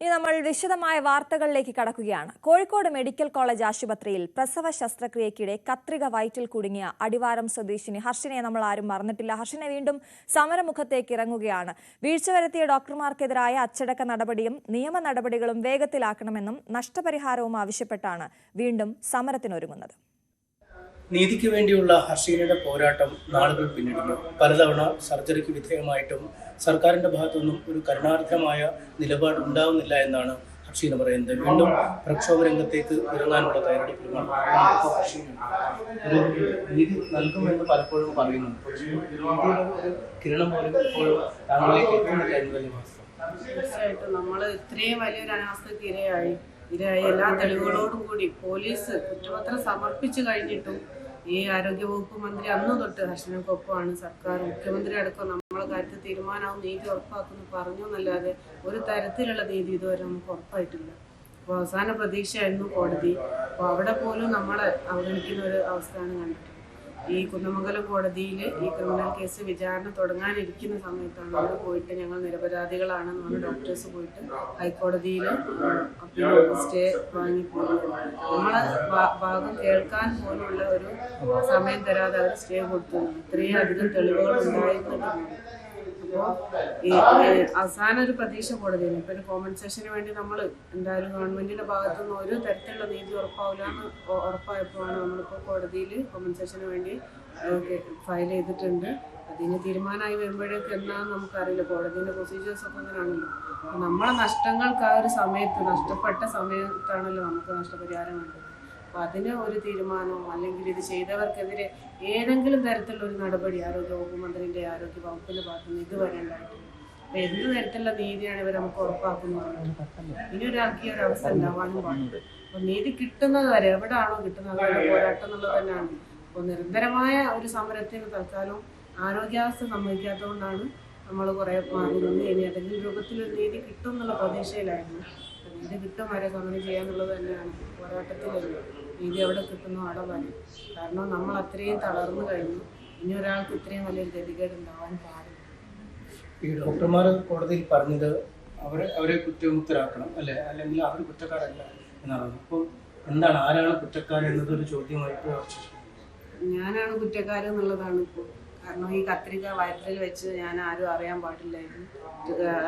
ഇനി നമ്മൾ വിശദമായ വാർത്തകളിലേക്ക് കടക്കുകയാണ്. കോഴിക്കോട് മെഡിക്കൽ കോളേജ് ആശുപത്രിയിൽ പ്രസവ ശസ്ത്രക്രിയയ്ക്കിടെ കത്രിക വയറ്റിൽ കുടുങ്ങിയ അടിവാരം സ്വദേശിനി ഹർഷിനയെ നമ്മൾ ആരും മറന്നിട്ടില്ല. ഹർഷിന വീണ്ടും സമരമുഖത്തേക്ക് ഇറങ്ങുകയാണ്. വീഴ്ച വരുത്തിയ ഡോക്ടർമാർക്കെതിരായ അച്ചടക്ക നടപടിയും നിയമ നടപടികളും വേഗത്തിലാക്കണമെന്നും നഷ്ടപരിഹാരവും ആവശ്യപ്പെട്ടാണ് വീണ്ടും സമരത്തിനൊരുങ്ങുന്നത്. നീതിക്ക് വേണ്ടിയുള്ള ഹർഷീനയുടെ പോരാട്ടം നാളുകൾ പിന്നിടുന്നു. പലതവണ സർജറിക്ക് വിധേയമായിട്ടും സർക്കാരിന്റെ ഭാഗത്തുനിന്നും ഒരു കരുണാർദ്രമായ നിലപാട് ഉണ്ടാവുന്നില്ല എന്നാണ് ഹർഷീന പറയുന്നത്. വീണ്ടും പ്രക്ഷോഭ രംഗത്തേക്ക് ഇറങ്ങാനുള്ള തയ്യാറെടുപ്പിലുമാണ്. ഒരു നീതി നൽകുമെന്ന് പലപ്പോഴും പറയുന്നുണ്ട്. കിരണം പോലും ഇപ്പോഴും താങ്കളിലേക്ക് എത്തുന്നില്ല എന്ന് തന്നെ വാസ്തവം. തീർച്ചയായിട്ടും നമ്മൾ ഇത്രയും വലിയൊരു അനാസ്ഥയ്ക്ക് ഇരയായി എല്ലാ തെളിവുകളോടും കൂടി പോലീസ് കുറ്റപത്രം സമർപ്പിച്ചു കഴിഞ്ഞിട്ടും ഈ ആരോഗ്യവകുപ്പ് മന്ത്രി അന്ന് തൊട്ട് ഹർഷനക്കൊപ്പമാണ് സർക്കാർ, മുഖ്യമന്ത്രി അടക്കം നമ്മളെ കാര്യത്തിൽ തീരുമാനവും നീതി ഉറപ്പാക്കുന്നു പറഞ്ഞു എന്നല്ലാതെ ഒരു തരത്തിലുള്ള നീതി ഇതുവരെ നമുക്ക് ഉറപ്പായിട്ടില്ല. അപ്പോൾ അവസാന പ്രതീക്ഷയായിരുന്നു കോടതി. അപ്പോൾ അവിടെ പോലും നമ്മളെ അവഗണിക്കുന്ന ഒരു അവസ്ഥയാണ് കണ്ടിട്ടുള്ളത്. ഈ കുന്നമംഗലം കോടതിയിൽ ഈ ക്രിമിനൽ കേസ് വിചാരണ തുടങ്ങാനിരിക്കുന്ന സമയത്താണ് അവിടെ പോയിട്ട് ഞങ്ങൾ നിരപരാധികളാണെന്ന് പറഞ്ഞ് ഡോക്ടേഴ്സ് പോയിട്ട് ഹൈക്കോടതിയിൽ സ്റ്റേ വാങ്ങിപ്പോകുന്നത്. നമ്മളെ ഭാഗം കേൾക്കാൻ പോലുള്ള ഒരു സമയം തരാതെ അവർ സ്റ്റേ കൊടുത്തു. ഇത്രയും അധികം തെളിവുകൾ ഉണ്ടായിരുന്നിട്ടുണ്ട്. അപ്പോൾ ഈ അവസാന ഒരു പ്രതീക്ഷ കോടതിയാണ്. ഇപ്പം ഒരു കോമ്പൻസേഷന് വേണ്ടി നമ്മൾ എന്തായാലും ഗവൺമെന്റിന്റെ ഭാഗത്തുനിന്ന് ഒരു തരത്തിലുള്ള നീതി ഉറപ്പാവില്ല എന്ന് ഉറപ്പായപ്പോഴാണ് നമ്മളിപ്പോൾ കോടതിയിൽ കോമ്പൻസേഷന് വേണ്ടി ഫയൽ ചെയ്തിട്ടുണ്ട്. അതിന് തീരുമാനമായി വരുമ്പോഴേക്ക് എന്താണെന്ന് നമുക്കറിയില്ല. കോടതിയുടെ പ്രൊസീജിയേഴ്സ് ഒക്കെ അങ്ങനെയാണല്ലോ. നമ്മളെ നഷ്ടങ്ങൾക്ക് ആ ഒരു സമയത്ത് നഷ്ടപ്പെട്ട സമയത്താണല്ലോ നമുക്ക് നഷ്ടപരിഹാരം വേണ്ടത്. അപ്പം അതിന് ഒരു തീരുമാനവും അല്ലെങ്കിൽ ഇത് ചെയ്തവർക്കെതിരെ ഏതെങ്കിലും തരത്തിലുള്ള ഒരു നടപടി ആരോഗ്യവകുപ്പ് മന്ത്രിൻ്റെ ആരോഗ്യ വകുപ്പിൻ്റെ ഭാഗത്തുനിന്ന് ഇതുവരെ ഉണ്ടായിട്ടില്ല. അപ്പം എന്ത് തരത്തിലുള്ള നീതിയാണ് ഇവർ നമുക്ക് ഉറപ്പാക്കുന്നത്? ഇനി ഒരാൾക്ക് ഈ ഒരു അവസ്ഥ ഉണ്ടാവാനും പാടില്ല. അപ്പം നീതി കിട്ടുന്നത് വരെ എവിടെയാണോ കിട്ടുന്നത് അവരുടെ പോരാട്ടം എന്നുള്ളത് തന്നെയാണ്. അപ്പോൾ നിരന്തരമായ ഒരു സമരത്തിന് തൽക്കാലം ആരോഗ്യാവസ്ഥ സമ്മതിക്കാത്തതുകൊണ്ടാണ് നമ്മൾ കുറേ മാറി നിന്ന് ഇനി ഏതെങ്കിലും രൂപത്തിലൊരു നീതി കിട്ടും എന്നുള്ള പ്രതീക്ഷയിലായിരുന്നു. നീതി കിട്ടും വരെ സമരം ചെയ്യാന്നുള്ളത് തന്നെയാണ് പോരാട്ടത്തിലുള്ളത്. നീതി എവിടെ കിട്ടുന്നു അവിടെ വരും. കാരണം നമ്മൾ അത്രയും തളർന്നു കഴിഞ്ഞു. ഇനി ഒരാൾക്ക് ഇത്രയും വലിയൊരു ഗതികേട് ഉണ്ടാവാൻ പാടില്ല. ഈ ഡോക്ടർമാർ കോടതിയിൽ പറഞ്ഞത് അവരെ കുറ്റമുക്തരാക്കണം അല്ലെ, അല്ലെങ്കിൽ അവർ കുറ്റക്കാരല്ല എന്നാണ്. അപ്പോൾ എന്താണ്, ആരാണ് കുറ്റക്കാരൻ എന്നതൊരു ചോദ്യമായിട്ട് ഞാനാണ് കുറ്റക്കാരെന്നുള്ളതാണ് ഇപ്പോൾ. കാരണം ഈ കത്രിക വയറ്റിൽ വെച്ച് ഞാൻ ആരും അറിയാൻ പാടില്ലായിരുന്നു,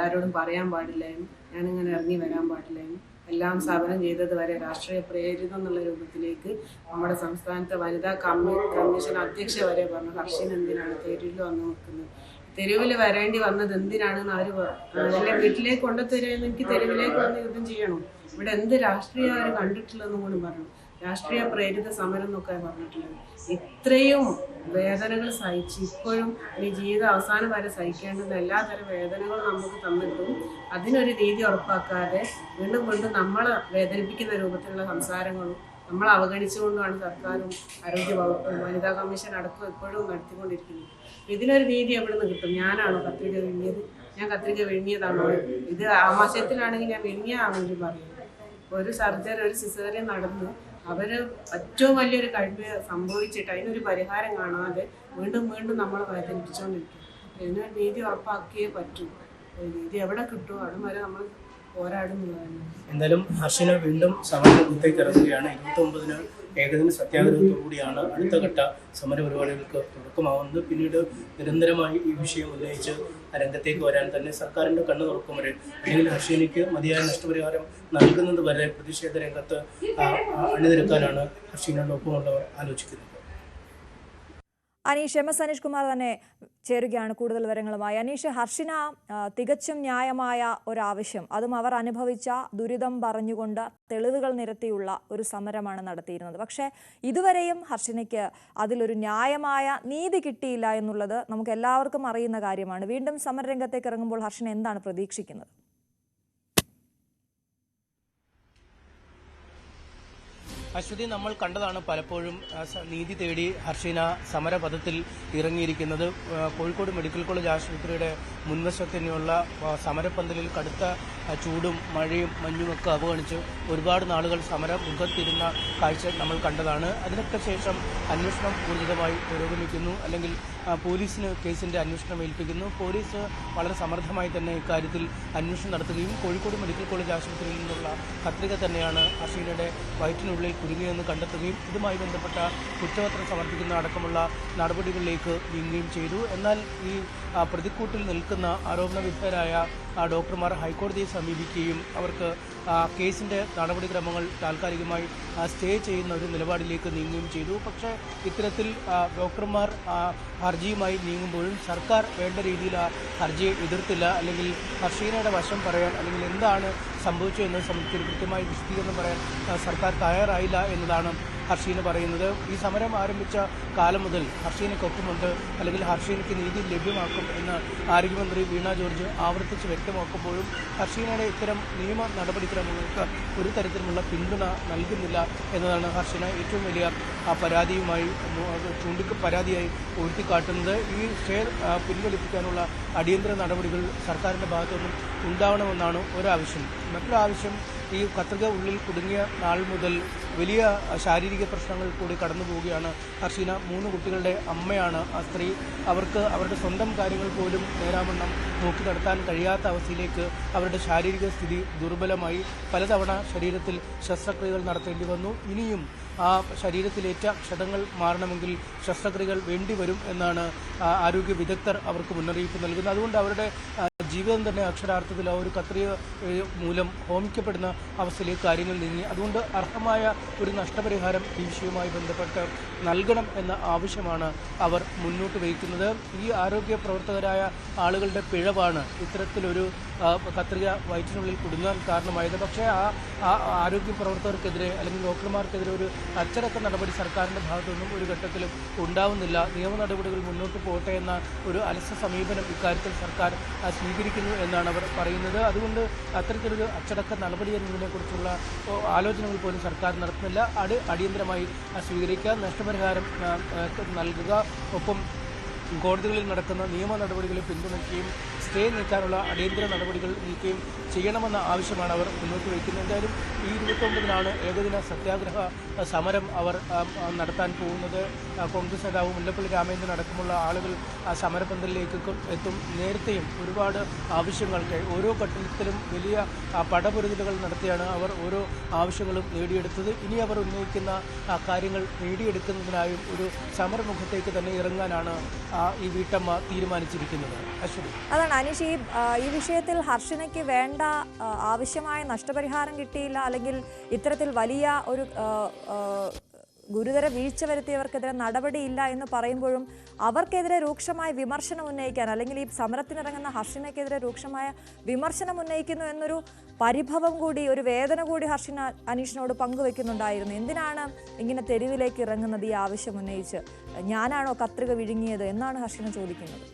ആരോടും പറയാൻ പാടില്ലായിരുന്നു, ഞാനിങ്ങനെ ഇറങ്ങി വരാൻ പാടില്ലായിരുന്നു. എല്ലാം സമരം ചെയ്തത് വരെ രാഷ്ട്രീയ പ്രേരിതം എന്നുള്ള രൂപത്തിലേക്ക് നമ്മുടെ സംസ്ഥാനത്തെ വനിതാ കമ്മീഷൻ അധ്യക്ഷ വരെ പറഞ്ഞു ഹർഷിൻ എന്തിനാണ് തെരുവിൽ വന്ന് നിൽക്കുന്നത്, തെരുവിൽ വരേണ്ടി വന്നത് എന്തിനാണെന്ന് അവർ അല്ലെങ്കിൽ വീട്ടിലേക്ക് കൊണ്ടുതരുമെന്ന് എനിക്ക് തെരുവിലേക്ക് വന്ന് യുദ്ധം ചെയ്യണം, ഇവിടെ എന്ത് രാഷ്ട്രീയം അവർ കണ്ടിട്ടില്ലെന്നും കൂടി പറഞ്ഞു. രാഷ്ട്രീയ പ്രേരിത സമരം എന്നൊക്കെ പറഞ്ഞിട്ടുള്ളത്. ഇത്രയും വേദനകൾ സഹിച്ച് ഇപ്പോഴും ഈ ജീവിതം അവസാനം വരെ സഹിക്കേണ്ടുന്ന എല്ലാതരം വേദനകളും നമുക്ക് തന്നിട്ടും അതിനൊരു നീതി ഉറപ്പാക്കാതെ വീണ്ടും വീണ്ടും നമ്മളെ വേദനിപ്പിക്കുന്ന രൂപത്തിലുള്ള സംസാരങ്ങളും നമ്മൾ അവഗണിച്ചുകൊണ്ടാണ് സർക്കാരും ആരോഗ്യ വകുപ്പും വനിതാ കമ്മീഷൻ അടക്കം ഇപ്പോഴും നടത്തിക്കൊണ്ടിരിക്കുന്നത്. ഇതിനൊരു നീതി എവിടെ നിന്ന് കിട്ടും? ഞാനാണോ കത്രിക വിഴുങ്ങിയത്? ഞാൻ കത്രിക വിഴുങ്ങിയതാണോ? ഇത് ആമാശയത്തിലാണെങ്കിൽ ഞാൻ വിഴുങ്ങിയാണെങ്കിൽ പറയുന്നത്. ഒരു സർജറി, ഒരു സിസേറിയൻ നടന്ന് അവർ ഏറ്റവും വലിയൊരു കഴിവ് സംഭവിച്ചിട്ട് അതിനൊരു പരിഹാരം കാണാതെ വീണ്ടും വീണ്ടും നമ്മളെ വേദനിപ്പിച്ചുകൊണ്ടിരിക്കും. ഇതിനൊരു നീതി ഉറപ്പാക്കിയേ പറ്റൂ. നീതി എവിടെ കിട്ടുമോ അവിടെ വരെ നമ്മൾ പോരാടുന്നതാണ്. എന്തായാലും ഹർഷിന വീണ്ടും സമരരംഗത്തേക്ക് ഇറങ്ങുകയാണ്. 29-ന് ഏകദിന സത്യാഗ്രഹത്തോടുകൂടിയാണ് അടുത്ത ഘട്ട സമര പരിപാടികൾക്ക് തുടക്കമാവുന്നത്. പിന്നീട് നിരന്തരമായി ഈ വിഷയം ഉന്നയിച്ച് രംഗത്തേക്ക് വരാൻ തന്നെ സർക്കാരിൻ്റെ കണ്ണ് തുറക്കും വരെ, അല്ലെങ്കിൽ ഹർഷിനയ്ക്ക് മതിയായ നഷ്ടപരിഹാരം നൽകുന്നത് വരെ പ്രതിഷേധ രംഗത്ത് അണിനിരക്കാനാണ് ഹർഷിനോടൊപ്പമുള്ളവർ ആലോചിക്കുന്നത്. അനീഷ്, MS അനീഷ് കുമാർ തന്നെ ചേരുകയാണ് കൂടുതൽ വിവരങ്ങളുമായി. അനീഷ്, ഹർഷിന തികച്ചും ന്യായമായ ഒരാവശ്യം, അതും അവർ അനുഭവിച്ച ദുരിതം പറഞ്ഞുകൊണ്ട് തെളിവുകൾ നിരത്തിയുള്ള ഒരു സമരമാണ് നടത്തിയിരുന്നത്. പക്ഷേ ഇതുവരെയും ഹർഷിനയ്ക്ക് അതിലൊരു ന്യായമായ നീതി കിട്ടിയില്ല എന്നുള്ളത് നമുക്ക് എല്ലാവർക്കും അറിയുന്ന കാര്യമാണ്. വീണ്ടും സമരരംഗത്തേക്ക് ഇറങ്ങുമ്പോൾ ഹർഷിന എന്താണ് പ്രതീക്ഷിക്കുന്നത്? അശ്വതി, നമ്മൾ കണ്ടതാണ് പലപ്പോഴും നീതി തേടി ഹർഷിന സമരപഥത്തിൽ ഇറങ്ങിയിരിക്കുന്നത്. കോഴിക്കോട് മെഡിക്കൽ കോളേജ് ആശുപത്രിയുടെ മുൻവശത്തിനുള്ള സമരപ്പന്തലിൽ കടുത്ത ചൂടും മഴയും മഞ്ഞുമൊക്കെ അവഗണിച്ച് ഒരുപാട് നാളുകൾ സമരം മുഖത്തിരുന്ന കാഴ്ച നമ്മൾ കണ്ടതാണ്. അതിനൊക്കെ ശേഷം അന്വേഷണം ഊർജിതമായി പുരോഗമിക്കുന്നു, അല്ലെങ്കിൽ പോലീസിന് കേസിൻ്റെ അന്വേഷണം ഏൽപ്പിക്കുന്നു. പോലീസ് വളരെ സമർത്ഥമായി തന്നെ ഇക്കാര്യത്തിൽ അന്വേഷണം നടത്തുകയും കോഴിക്കോട് മെഡിക്കൽ കോളേജ് ആശുപത്രിയിൽ നിന്നുള്ള കത്രിക തന്നെയാണ് ഹർഷീനയുടെ വയറ്റിനുള്ളിൽ കുടുങ്ങിയെന്ന് കണ്ടെത്തുകയും ഇതുമായി ബന്ധപ്പെട്ട കുറ്റപത്രം സമർപ്പിക്കുന്ന അടക്കമുള്ള നടപടികളിലേക്ക് നീങ്ങുകയും ചെയ്തു. എന്നാൽ ഈ പ്രതിക്കൂട്ടിൽ നിൽക്കുന്ന ആരോപണ വിധേയരായ ഡോക്ടർമാർ ഹൈക്കോടതിയെ സമീപിക്കുകയും അവർക്ക് കേസിൻ്റെ നടപടിക്രമങ്ങൾ താൽക്കാലികമായി സ്റ്റേ ചെയ്യുന്ന ഒരു നിലപാടിലേക്ക് നീങ്ങുകയും ചെയ്തു. പക്ഷേ ഇത്തരത്തിൽ ഡോക്ടർമാർ ഹർജിയുമായി നീങ്ങുമ്പോഴും സർക്കാർ വേണ്ട രീതിയിൽ ആ ഹർജിയെ എതിർത്തില്ല. അല്ലെങ്കിൽ ഹർഷീനയുടെ വശം പറയാൻ അല്ലെങ്കിൽ എന്താണ് സംഭവിച്ചതെന്ന് സംബന്ധിച്ച് കൃത്യമായി വിശദീകരണം പറയാൻ സർക്കാർ തയ്യാറായില്ല എന്നതാണ് ഹർഷീന പറയുന്നത്. ഈ സമരം ആരംഭിച്ച കാലം മുതൽ ഹർഷീനയ്ക്കൊപ്പമുണ്ട്, അല്ലെങ്കിൽ ഹർഷീനയ്ക്ക് നീതി ലഭ്യമാക്കും എന്ന് ആരോഗ്യമന്ത്രി വീണ ജോർജ് ആവർത്തിച്ച് വ്യക്തമാക്കുമ്പോഴും ഹർഷീനയുടെ ഇത്തരം നിയമ നടപടിക്രമങ്ങൾക്ക് ഒരു തരത്തിലുമുള്ള പിന്തുണ നൽകുന്നില്ല എന്നതാണ് ഹർഷീന ഏറ്റവും വലിയ പരാതിയായി ഉയർത്തിക്കാട്ടുന്നത്. ഈ ഷെയർ പിൻവലിപ്പിക്കാനുള്ള അടിയന്തര നടപടികൾ സർക്കാരിൻ്റെ ഭാഗത്തുനിന്നും ഉണ്ടാവണമെന്നാണ് ഒരാവശ്യം. മറ്റൊരു ആവശ്യം, ഈ കത്രിക ഉള്ളിൽ കുടുങ്ങിയ നാൾ മുതൽ വലിയ ശാരീരിക പ്രശ്നങ്ങൾ കൂടി കടന്നു പോവുകയാണ് ഹർഷീന. 3 കുട്ടികളുടെ അമ്മയാണ് ആ സ്ത്രീ. അവർക്ക് അവരുടെ സ്വന്തം കാര്യങ്ങൾ പോലും നേരാവണ്ണം നോക്കി നടത്താൻ കഴിയാത്ത അവസ്ഥയിലേക്ക് അവരുടെ ശാരീരിക സ്ഥിതി ദുർബലമായി. പലതവണ ശരീരത്തിൽ ശസ്ത്രക്രിയകൾ നടത്തേണ്ടി വന്നു. ഇനിയും ആ ശരീരത്തിലേറ്റ ക്ഷതങ്ങൾ മാറണമെങ്കിൽ ശസ്ത്രക്രിയകൾ വേണ്ടിവരും എന്നാണ് ആരോഗ്യ വിദഗ്ധർ അവർക്ക് മുന്നറിയിപ്പ് നൽകുന്നത്. അതുകൊണ്ട് അവരുടെ ജീവിതം തന്നെ അക്ഷരാർത്ഥത്തിൽ ആ ഒരു കത്രിക മൂലം ഹോമിക്കപ്പെടുന്ന അവസ്ഥയിലേക്ക് കാര്യങ്ങൾ നീങ്ങി. അതുകൊണ്ട് അർഹമായ ഒരു നഷ്ടപരിഹാരം ഈ വിഷയവുമായി ബന്ധപ്പെട്ട് നൽകണം എന്ന ആവശ്യമാണ് അവർ മുന്നോട്ട് വയ്ക്കുന്നത്. ഈ ആരോഗ്യ പ്രവർത്തകരായ ആളുകളുടെ പിഴവാണ് ഇത്തരത്തിലൊരു കത്രിക വയറ്റിനുള്ളിൽ കുടുങ്ങാൻ കാരണമായത്. പക്ഷേ ആ ആരോഗ്യ പ്രവർത്തകർക്കെതിരെ അല്ലെങ്കിൽ ഡോക്ടർമാർക്കെതിരെ ഒരു അച്ചടക്ക നടപടി സർക്കാരിൻ്റെ ഭാഗത്തുനിന്നും ഒരു ഘട്ടത്തിലും ഉണ്ടാവുന്നില്ല. നിയമ നടപടികൾ മുന്നോട്ട് പോകട്ടെ എന്ന ഒരു അലസ സമീപനം ഇക്കാര്യത്തിൽ സർക്കാർ സ്വീകരിക്കുന്നു എന്നാണ് അവർ പറയുന്നത്. അതുകൊണ്ട് അത്തരത്തിലൊരു അച്ചടക്ക നടപടി എന്നതിനെക്കുറിച്ചുള്ള ആലോചനകൾ പോലും സർക്കാർ നടത്തുന്നില്ല. അടിയന്തരമായി സ്വീകരിക്കുക, നഷ്ടപരിഹാരം നൽകുക, ഒപ്പം കോടതികളിൽ നടക്കുന്ന നിയമ നടപടികളെ പിന്തുണയ്ക്കുകയും സ്റ്റേ നീക്കാനുള്ള അടിയന്തര നടപടികൾ നീക്കുകയും ചെയ്യണമെന്ന ആവശ്യമാണ് അവർ മുന്നോട്ട് വയ്ക്കുന്നത്. എന്തായാലും ഈ 29-നാണ് ഏകദിന സത്യാഗ്രഹ സമരം അവർ നടത്താൻ പോകുന്നത്. കോൺഗ്രസ് നേതാവ് മുല്ലപ്പള്ളി രാമചന്ദ്രൻ അടക്കമുള്ള ആളുകൾ സമരപന്തലിലേക്ക് എത്തും. നേരത്തെയും ഒരുപാട് ആവശ്യങ്ങൾക്ക് ഓരോ ഘട്ടത്തിലും വലിയ പടപൊരുതലുകൾ നടത്തിയാണ് അവർ ഓരോ ആവശ്യങ്ങളും നേടിയെടുത്തത്. ഇനി അവർ ഉന്നയിക്കുന്ന കാര്യങ്ങൾ നേടിയെടുക്കുന്നതിനായും ഒരു സമരമുഖത്തേക്ക് തന്നെ ഇറങ്ങാനാണ് ഈ വീട്ടമ്മ തീരുമാനിച്ചിരിക്കുന്നത്. അശ്വതി, അതാണ് അനീഷ്, ഈ വിഷയത്തിൽ ഹർഷനയ്ക്ക് വേണ്ട ആവശ്യമായ നഷ്ടപരിഹാരം കിട്ടിയില്ല, അല്ലെങ്കിൽ ഇത്തരത്തിൽ വലിയ ഒരു ഗുരുതര വീഴ്ച വരുത്തിയവർക്കെതിരെ നടപടിയില്ല എന്ന് പറയുമ്പോഴും അവർക്കെതിരെ രൂക്ഷമായ വിമർശനം ഉന്നയിക്കാൻ, അല്ലെങ്കിൽ ഈ സമരത്തിനിറങ്ങുന്ന ഹർഷനയ്ക്കെതിരെ രൂക്ഷമായ വിമർശനം ഉന്നയിക്കുന്നു എന്നൊരു പരിഭവം കൂടി, ഒരു വേദന കൂടി ഹർഷന അനീഷിനോട് പങ്കുവെക്കുന്നുണ്ടായിരുന്നു. എന്തിനാണ് ഇങ്ങനെ തെരുവിലേക്ക് ഇറങ്ങുന്നത് ഈ ആവശ്യം ഉന്നയിച്ച്? ഞാനാണോ കത്രിക വിഴുങ്ങിയത് എന്നാണ് ഹർഷന ചോദിക്കുന്നത്.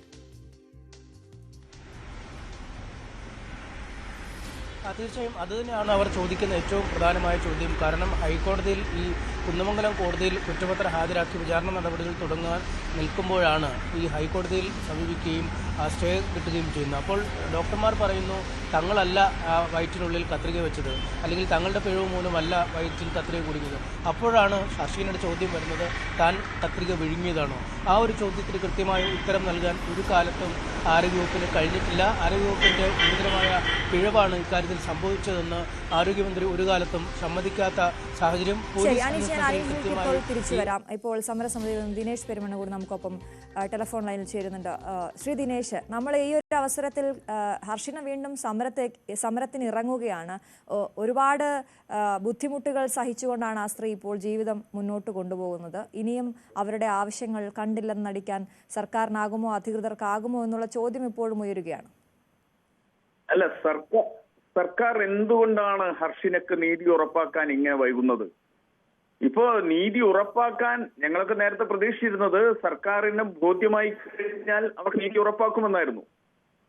തീർച്ചയായും അതുതന്നെയാണ് അവർ ചോദിക്കുന്ന ഏറ്റവും പ്രധാനമായ ചോദ്യം. കാരണം ഹൈക്കോടതിയിൽ, ഈ കുന്നമംഗലം കോടതിയിൽ കുറ്റപത്രം ഹാജരാക്കി വിചാരണ നടപടികൾ തുടങ്ങാൻ നിൽക്കുമ്പോഴാണ് ഈ ഹൈക്കോടതിയിൽ സമീപിക്കുകയും സ്റ്റേ കിട്ടുകയും ചെയ്യുന്നത്. അപ്പോൾ ഡോക്ടർമാർ പറയുന്നു തങ്ങളല്ല വയറ്റിനുള്ളിൽ കത്രിക വെച്ചത്, അല്ലെങ്കിൽ തങ്ങളുടെ പിഴവ് മൂലമല്ല വയറ്റിൽ കത്രിക കുടുങ്ങിയത്. അപ്പോഴാണ് ഹർഷീനയുടെ ചോദ്യം വരുന്നത്, താൻ കത്രിക വിഴുങ്ങിയതാണോ? ആ ഒരു ചോദ്യത്തിന് കൃത്യമായ ഉത്തരം നൽകാൻ ഒരു കാലത്തും ആരോഗ്യവകുപ്പിന് കഴിഞ്ഞിട്ടില്ല. ആരോഗ്യവകുപ്പിൻ്റെ ഗുരുതരമായ പിഴവാണ് ഇക്കാര്യത്തിൽ സംഭവിച്ചതെന്ന് ആരോഗ്യമന്ത്രി ഒരു കാലത്തും സമ്മതിക്കാത്ത സാഹചര്യം. തിരിച്ചു വരാം. ഇപ്പോൾ സമരസമിതിയിൽ നിന്ന് ദിനേശ് പെരുമണ്ണൂർ നമുക്കൊപ്പം ടെലിഫോൺ ലൈനിൽ ചേരുന്നുണ്ട്. ശ്രീ ദിനേശ്, നമ്മൾ ഈ ഒരു അവസരത്തിൽ ഹർഷന വീണ്ടും സമരത്തിന് ഇറങ്ങുകയാണ്. ഒരുപാട് ബുദ്ധിമുട്ടുകൾ സഹിച്ചുകൊണ്ടാണ് ആ സ്ത്രീ ഇപ്പോൾ ജീവിതം മുന്നോട്ട് കൊണ്ടുപോകുന്നത്. ഇനിയും അവരുടെ ആവശ്യങ്ങൾ കണ്ടില്ലെന്ന് നടിക്കാൻ സർക്കാരിനാകുമോ, അധികൃതർക്കാകുമോ എന്നുള്ള ചോദ്യം ഇപ്പോഴും ഉയരുകയാണ്. അല്ല, സർക്കാർ എന്തുകൊണ്ടാണ് ഹർഷിനക്ക് നീതി ഉറപ്പാക്കാൻ ഇങ്ങനെ വൈകുന്നത്? ഇപ്പോ നീതി ഉറപ്പാക്കാൻ ഞങ്ങളൊക്കെ നേരത്തെ പ്രതീക്ഷിച്ചിരുന്നത് സർക്കാരിന് ബോധ്യമായി കഴിഞ്ഞാൽ അവർ നീതി ഉറപ്പാക്കുമെന്നായിരുന്നു.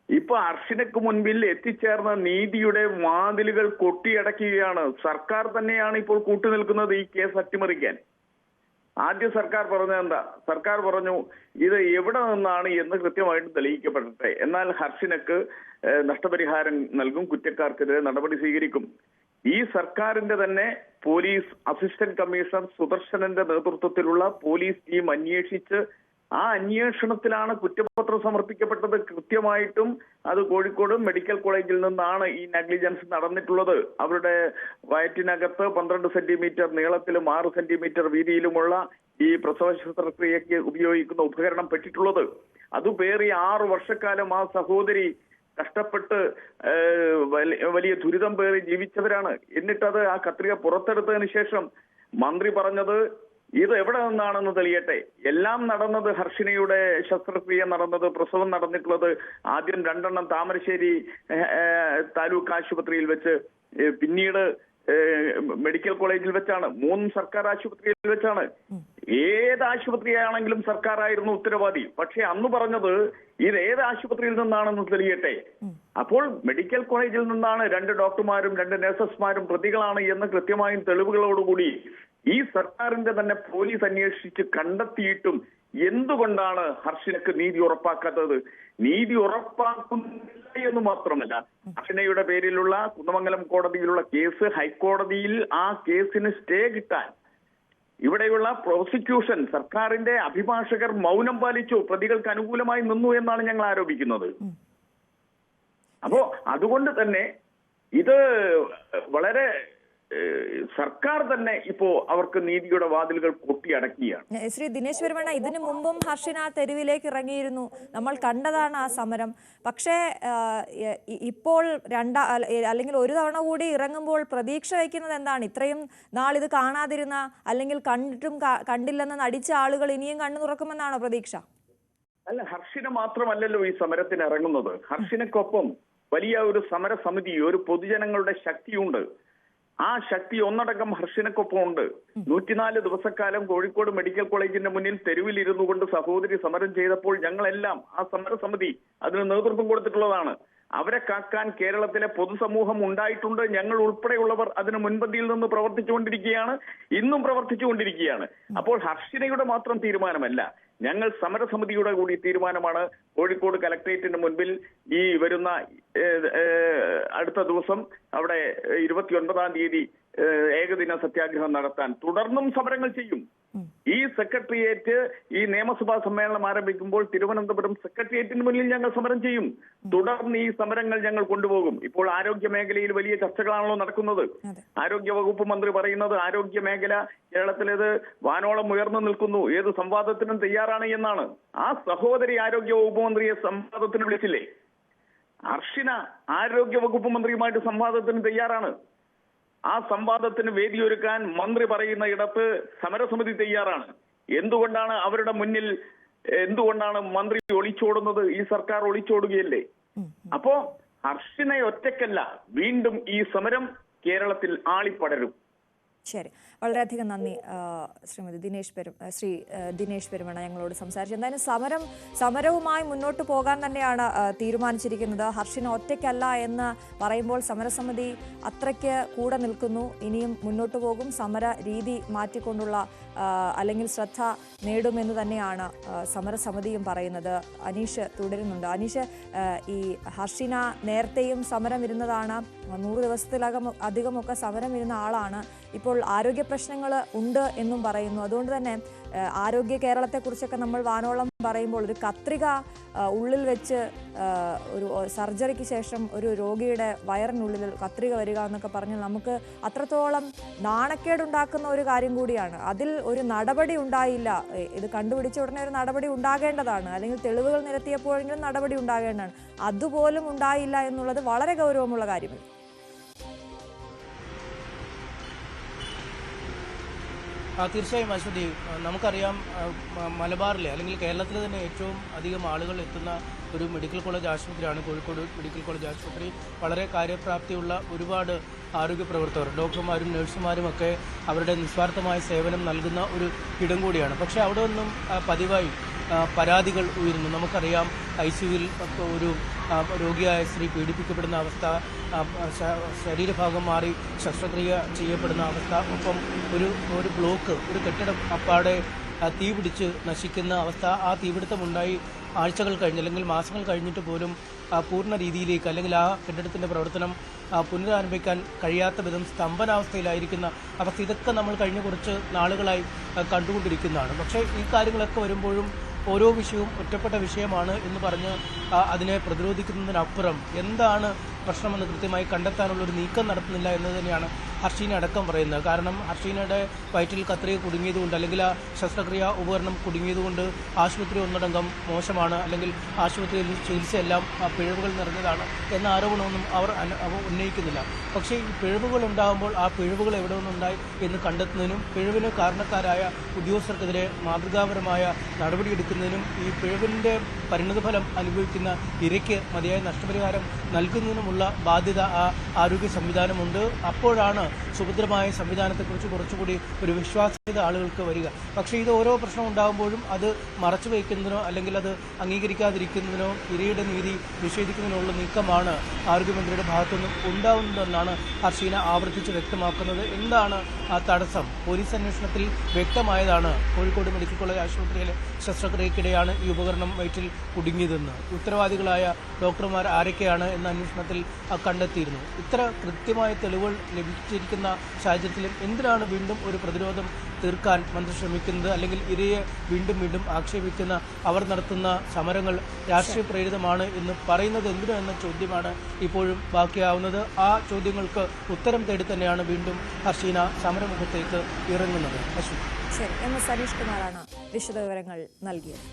ഇപ്പൊ ഹർഷിനക്ക് മുൻപിൽ എത്തിച്ചേർന്ന നീതിയുടെ വാതിലുകൾ കൊട്ടിയടക്കുകയാണ്. സർക്കാർ തന്നെയാണ് ഇപ്പോൾ കൂട്ടുനിൽക്കുന്നത് ഈ കേസ് അട്ടിമറിക്കാൻ. ആദ്യം സർക്കാർ പറഞ്ഞത് എന്താ? സർക്കാർ പറഞ്ഞു ഇത് എവിടെ നിന്നാണ് എന്ന് കൃത്യമായിട്ട് തെളിയിക്കപ്പെടട്ടെ, എന്നാൽ ഹർഷിനക്ക് നഷ്ടപരിഹാരം നൽകും, കുറ്റക്കാർക്കെതിരെ നടപടി സ്വീകരിക്കും. ഈ സർക്കാരിന്റെ തന്നെ പോലീസ് അസിസ്റ്റന്റ് കമ്മീഷണർ സുദർശനന്റെ നേതൃത്വത്തിലുള്ള പോലീസ് ടീം അന്വേഷിച്ച് ആ അന്വേഷണത്തിലാണ് കുറ്റപത്രം സമർപ്പിക്കപ്പെട്ടത്. കൃത്യമായിട്ടും അത് കോഴിക്കോട് മെഡിക്കൽ കോളേജിൽ നിന്നാണ് ഈ നെഗ്ലിജൻസ് നടന്നിട്ടുള്ളത്. അവരുടെ വയറ്റിനകത്ത് 12 സെന്റിമീറ്റർ നീളത്തിലും 6 സെന്റിമീറ്റർ വീതിയിലുമുള്ള ഈ പ്രസവ ശസ്ത്രക്രിയയ്ക്ക് ഉപയോഗിക്കുന്ന ഉപകരണം പെട്ടിട്ടുള്ളത്. അത് പേറി 6 വർഷക്കാലം ആ സഹോദരി കഷ്ടപ്പെട്ട് വലിയ ദുരിതം പേറി ജീവിച്ചവരാണ്. എന്നിട്ടത് ആ കത്രിക പുറത്തെടുത്തതിന് ശേഷം മന്ത്രി പറഞ്ഞത് ഇത് എവിടെ നിന്നാണെന്ന് തെളിയട്ടെ. എല്ലാം നടന്നത് ഹർഷിനയുടെ ശസ്ത്രക്രിയ നടന്നത്, പ്രസവം നടന്നിട്ടുള്ളത് ആദ്യം 2 താമരശ്ശേരി താലൂക്ക് ആശുപത്രിയിൽ വെച്ച്, പിന്നീട് മെഡിക്കൽ കോളേജിൽ വെച്ചാണ്, 3 സർക്കാർ ആശുപത്രിയിൽ വെച്ചാണ്. ഏത് ആശുപത്രിയാണെങ്കിലും സർക്കാർ ആയിരുന്നു ഉത്തരവാദി. പക്ഷെ അന്ന് പറഞ്ഞത് ഇത് ഏത് ആശുപത്രിയിൽ നിന്നാണെന്ന് തെളിയട്ടെ. അപ്പോൾ മെഡിക്കൽ കോളേജിൽ നിന്നാണ് 2 ഡോക്ടർമാരും 2 നഴ്സസ്മാരും പ്രതികളാണ് എന്ന് കൃത്യമായും തെളിവുകളോടുകൂടി ഈ സർക്കാരിന്റെ തന്നെ പോലീസ് അന്വേഷിച്ച് കണ്ടെത്തിയിട്ടും എന്തുകൊണ്ടാണ് ഹർഷിനക്ക് നീതി ഉറപ്പാക്കാത്തത്? നീതി ഉറപ്പാക്കുന്നില്ല എന്ന് മാത്രമല്ല, ഹർഷിനയുടെ പേരിലുള്ള കുന്നമംഗലം കോടതിയിലുള്ള കേസ് ഹൈക്കോടതിയിൽ ആ കേസിന് സ്റ്റേ കിട്ടാൻ ഇവിടെയുള്ള പ്രോസിക്യൂഷൻ സർക്കാരിന്റെ അഭിഭാഷകർ മൗനം പാലിച്ചു, പ്രതികൾക്ക് അനുകൂലമായി നിന്നു എന്നാണ് ഞങ്ങൾ ആരോപിക്കുന്നത്. അപ്പോ അതുകൊണ്ട് തന്നെ ഇത് വളരെ സർക്കാർ തന്നെ ഇപ്പോ അവർക്ക് നീതിയുടെ വാതിലുകൾ കൊട്ടിയടക്കുകയാണ്. ശ്രീ ദിനേശ് പെരുമണ്ണ, ഇതിനു മുമ്പും ഹർഷിന തെരുവിലേക്ക് ഇറങ്ങിയിരുന്നു, നമ്മൾ കണ്ടതാണ് ആ സമരം. പക്ഷേ ഇപ്പോൾ അല്ലെങ്കിൽ ഒരു തവണ കൂടി ഇറങ്ങുമ്പോൾ പ്രതീക്ഷ വയ്ക്കുന്നത് എന്താണ്? ഇത്രയും നാളിത് കാണാതിരുന്ന അല്ലെങ്കിൽ കണ്ടിട്ടും കണ്ടില്ലെന്ന് നടിച്ച ആളുകൾ ഇനിയും കണ്ണു തുറക്കുമെന്നാണോ പ്രതീക്ഷ? അല്ല, ഹർഷിന മാത്രമല്ലല്ലോ ഈ സമരത്തിന് ഇറങ്ങുന്നത്. ഹർഷിനക്കൊപ്പം വലിയ ഒരു സമരസമിതി, ഒരു പൊതുജനങ്ങളുടെ ശക്തിയുണ്ട്. ആ ശക്തി ഒന്നടങ്കം ഹർഷിനക്കൊപ്പം ഉണ്ട്. 104 ദിവസക്കാലം കോഴിക്കോട് മെഡിക്കൽ കോളേജിന്റെ മുന്നിൽ തെരുവിലിരുന്നു കൊണ്ട് സഹോദരി സമരം ചെയ്തപ്പോൾ ഞങ്ങളെല്ലാം ആ സമരസമിതി അതിന് നേതൃത്വം കൊടുത്തിട്ടുള്ളതാണ്. അവരെ കാക്കാൻ കേരളത്തിലെ പൊതുസമൂഹം ഉണ്ടായിട്ടുണ്ട്. ഞങ്ങൾ ഉൾപ്പെടെയുള്ളവർ അതിന് മുൻപന്തിയിൽ നിന്ന് പ്രവർത്തിച്ചുകൊണ്ടിരിക്കുകയാണ്, ഇന്നും പ്രവർത്തിച്ചുകൊണ്ടിരിക്കുകയാണ്. അപ്പോൾ ഹർഷിനയുടെ മാത്രം തീരുമാനമല്ല, ഞങ്ങൾ സമരസമിതിയുടെ കൂടി തീരുമാനമാണ്. കോഴിക്കോട് കലക്ട്രേറ്റിന് മുൻപിൽ ഈ വരുന്ന അടുത്ത ദിവസം അവിടെ 29-ാം തീയതി ഏകദിന സത്യാഗ്രഹം നടത്താൻ, തുടർന്നും സമരങ്ങൾ ചെയ്യും. ഈ സെക്രട്ടേറിയറ്റ് ഈ നിയമസഭാ സമ്മേളനം ആരംഭിക്കുമ്പോൾ തിരുവനന്തപുരം സെക്രട്ടേറിയറ്റിന് മുന്നിൽ ഞങ്ങൾ സമരം ചെയ്യും. തുടർന്ന് ഈ സമരങ്ങൾ ഞങ്ങൾ കൊണ്ടുപോകും. ഇപ്പോൾ ആരോഗ്യ മേഖലയിൽ വലിയ ചർച്ചകളാണല്ലോ നടക്കുന്നത്. ആരോഗ്യ വകുപ്പ് മന്ത്രി പറയുന്നത് ആരോഗ്യ മേഖല കേരളത്തിലേത് വാനോളം ഉയർന്നു നിൽക്കുന്നു, ഏത് സംവാദത്തിനും തയ്യാറാണ് എന്നാണ്. ആ സഹോദരി ആരോഗ്യ വകുപ്പ് മന്ത്രിയെ സംവാദത്തിന് വിളിച്ചില്ലേ? ഹർഷിന ആരോഗ്യ വകുപ്പ് മന്ത്രിയുമായിട്ട് സംവാദത്തിന് തയ്യാറാണ്. ആ സംവാദത്തിന് വേദിയൊരുക്കാൻ മന്ത്രി പറയുന്ന ഇടത്ത് സമരസമിതി തയ്യാറാണ്. എന്തുകൊണ്ടാണ് അവരുടെ മുന്നിൽ മന്ത്രി ഒളിച്ചോടുന്നത്? ഈ സർക്കാർ ഒളിച്ചോടുകയല്ലേ? അപ്പോ ഹർഷിനെ ഒറ്റയ്ക്കല്ല, വീണ്ടും ഈ സമരം കേരളത്തിൽ ആളിപ്പടരും. ശരി, വളരെയധികം നന്ദി ശ്രീ ദിനേശ് പെരുമണ്ണ ഞങ്ങളോട് സംസാരിച്ചു. എന്തായാലും സമരവുമായി മുന്നോട്ട് പോകാൻ തന്നെയാണ് തീരുമാനിച്ചിരിക്കുന്നത്. ഹർഷിന ഒറ്റയ്ക്കല്ല എന്ന് പറയുമ്പോൾ സമരസമിതി അത്രയ്ക്ക് കൂടെ നിൽക്കുന്നു. ഇനിയും മുന്നോട്ട് പോകും. സമര രീതി മാറ്റിക്കൊണ്ടുള്ള അല്ലെങ്കിൽ ശ്രദ്ധ നേടുമെന്ന് തന്നെയാണ് സമരസമിതിയും പറയുന്നത്. അനീഷ് തുടരുന്നുണ്ട്. അനീഷ്, ഈ ഹർഷിന നേരത്തെയും സമരം ഇരുന്നതാണ്, 100 ദിവസത്തിലധികമൊക്കെ സമരം ഇരുന്ന ആളാണ്. ഇപ്പോൾ ആരോഗ്യ പ്രശ്നങ്ങൾ ഉണ്ട് എന്നും പറയുന്നു. അതുകൊണ്ട് തന്നെ ആരോഗ്യ കേരളത്തെക്കുറിച്ചൊക്കെ നമ്മൾ വാനോളം പറയുമ്പോൾ ഒരു കത്രിക ഉള്ളിൽ വെച്ച് ഒരു സർജറിക്ക് ശേഷം ഒരു രോഗിയുടെ വയറിനുള്ളിൽ കത്രിക വരിക എന്നൊക്കെ പറഞ്ഞാൽ നമുക്ക് അത്രത്തോളം നാണക്കേടുണ്ടാക്കുന്ന ഒരു കാര്യം കൂടിയാണ്. അതിൽ ഒരു നടപടി ഉണ്ടായില്ല. ഇത് കണ്ടുപിടിച്ച ഉടനെ ഒരു നടപടി ഉണ്ടാകേണ്ടതാണ്, അല്ലെങ്കിൽ തെളിവുകൾ നിരത്തിയപ്പോഴെങ്കിലും നടപടി ഉണ്ടാകേണ്ടതാണ്. അതുപോലും ഉണ്ടായില്ല എന്നുള്ളത് വളരെ ഗൗരവമുള്ള കാര്യമാണ്. തീർച്ചയായും അശ്വതി, നമുക്കറിയാം മലബാറിലെ അല്ലെങ്കിൽ കേരളത്തിലെ തന്നെ ഏറ്റവും അധികം ആളുകൾ എത്തുന്ന ഒരു മെഡിക്കൽ കോളേജ് ആശുപത്രിയാണ് കോഴിക്കോട് മെഡിക്കൽ കോളേജ് ആശുപത്രി. വളരെ കാര്യപ്രാപ്തിയുള്ള ഒരുപാട് ആരോഗ്യ പ്രവർത്തകർ, ഡോക്ടർമാരും നഴ്സുമാരും ഒക്കെ അവരുടെ നിസ്വാർത്ഥമായ സേവനം നൽകുന്ന ഒരു ഇടം കൂടിയാണ്. പക്ഷേ അവിടെ നിന്നും പതിവായി പരാതികൾ ഉയരുന്നു. നമുക്കറിയാം ICUവിൽ ഒരു രോഗിയായ സ്ത്രീ പീഡിപ്പിക്കപ്പെടുന്ന അവസ്ഥ, ശരീരഭാഗം മാറി ശസ്ത്രക്രിയ ചെയ്യപ്പെടുന്ന അവസ്ഥ, ഒപ്പം ഒരു ബ്ലോക്ക്, ഒരു കെട്ടിടം അപ്പാടെ തീ പിടിച്ച് നശിക്കുന്ന അവസ്ഥ. ആ തീപിടുത്തമുണ്ടായി ആഴ്ചകൾ കഴിഞ്ഞ് അല്ലെങ്കിൽ മാസങ്ങൾ കഴിഞ്ഞിട്ട് പോലും പൂർണ്ണ രീതിയിലേക്ക് അല്ലെങ്കിൽ ആ കെട്ടിടത്തിൻ്റെ പ്രവർത്തനം പുനരാരംഭിക്കാൻ കഴിയാത്ത വിധം സ്തംഭനാവസ്ഥയിലായിരിക്കുന്ന അവസ്ഥ, ഇതൊക്കെ നമ്മൾ കഴിഞ്ഞ കുറച്ച് നാളുകളായി കണ്ടുകൊണ്ടിരിക്കുന്നതാണ്. പക്ഷേ ഈ കാര്യങ്ങളൊക്കെ വരുമ്പോഴും ഓരോ വിഷയവും ഒറ്റപ്പെട്ട വിഷയമാണ് എന്ന് പറഞ്ഞ് അതിനെ പ്രതിരോധിക്കുന്നതിനപ്പുറം എന്താണ് പ്രശ്നമെന്ന് കൃത്യമായി കണ്ടെത്താനുള്ള ഒരു നീക്കം നടത്തുന്നില്ല എന്ന് തന്നെയാണ് ഹർഷീന അടക്കം പറയുന്നത്. കാരണം ഹർഷീനയുടെ വയറ്റിൽ കത്രിക കുടുങ്ങിയതുകൊണ്ട് അല്ലെങ്കിൽ ആ ശസ്ത്രക്രിയ ഉപകരണം കുടുങ്ങിയതുകൊണ്ട് ആശുപത്രി ഒന്നടങ്കം മോശമാണ്, അല്ലെങ്കിൽ ആശുപത്രിയിൽ ചികിത്സയെല്ലാം പിഴവുകൾ നിറഞ്ഞതാണ് എന്ന ആരോപണമൊന്നും അവർ ഉന്നയിക്കുന്നില്ല. പക്ഷേ ഈ പിഴവുകൾ ഉണ്ടാകുമ്പോൾ ആ പിഴവുകൾ എവിടെ നിന്നുണ്ടായി എന്ന് കണ്ടെത്തുന്നതിനും പിഴവിന് കാരണക്കാരായ ഉദ്യോഗസ്ഥർക്കെതിരെ മാതൃകാപരമായ നടപടിയെടുക്കുന്നതിനും ഈ പിഴവിൻ്റെ പരിണതഫലം അനുഭവിക്കുന്ന ഇരയ്ക്ക് മതിയായ നഷ്ടപരിഹാരം നൽകുന്നതിനുമുള്ള ബാധ്യത ആ ആരോഗ്യ സംവിധാനമുണ്ട്. അപ്പോഴാണ് സുഭദ്രമായ സംവിധാനത്തെക്കുറിച്ച് കുറച്ചുകൂടി ഒരു വിശ്വാസ്യത ആളുകൾക്ക് വരിക. പക്ഷേ ഇത് ഓരോ പ്രശ്നം ഉണ്ടാകുമ്പോഴും അത് മറച്ചു വയ്ക്കുന്നതിനോ അല്ലെങ്കിൽ അത് അംഗീകരിക്കാതിരിക്കുന്നതിനോ ഇരയുടെ നീതി നിഷേധിക്കുന്നതിനുള്ള നീക്കമാണ് ആരോഗ്യമന്ത്രിയുടെ ഭാഗത്തുനിന്നും ഉണ്ടാവുന്നതെന്നാണ് ഹർഷീന ആവർത്തിച്ച് വ്യക്തമാക്കുന്നത്. എന്താണ് ആ തടസ്സം? പോലീസ് അന്വേഷണത്തിൽ വ്യക്തമായതാണ് കോഴിക്കോട് മെഡിക്കൽ കോളേജ് ആശുപത്രിയിലെ ശസ്ത്രക്രിയക്കിടെയാണ് ഈ ഉപകരണം വയറ്റിൽ കുടുങ്ങിയതെന്ന്. ഉത്തരവാദികളായ ഡോക്ടർമാർ ആരൊക്കെയാണ് എന്ന അന്വേഷണത്തിൽ കണ്ടെത്തിയിരുന്നു. ഇത്ര കൃത്യമായ തെളിവുകൾ ലഭിച്ചിരിക്കുന്ന സാഹചര്യത്തിലും എന്തിനാണ് വീണ്ടും ഒരു പ്രതിരോധം തീർക്കാൻ മന്ത്രി ശ്രമിക്കുന്നത്? അല്ലെങ്കിൽ ഇരയെ വീണ്ടും വീണ്ടും ആക്ഷേപിക്കുന്ന അവർ നടത്തുന്ന സമരങ്ങൾ രാഷ്ട്രീയ പ്രേരിതമാണ് എന്ന് പറയുന്നത് എന്തിനോ എന്ന ചോദ്യമാണ് ഇപ്പോഴും ബാക്കിയാവുന്നത്. ആ ചോദ്യങ്ങൾക്ക് ഉത്തരം തേടി തന്നെയാണ് വീണ്ടും ഹർഷീന സമരമുഖത്തേക്ക് ഇറങ്ങുന്നത്. ശരി, എം എസ് സനീഷ് കുമാറാണ് വിശദവിവരങ്ങൾ നൽകിയത്.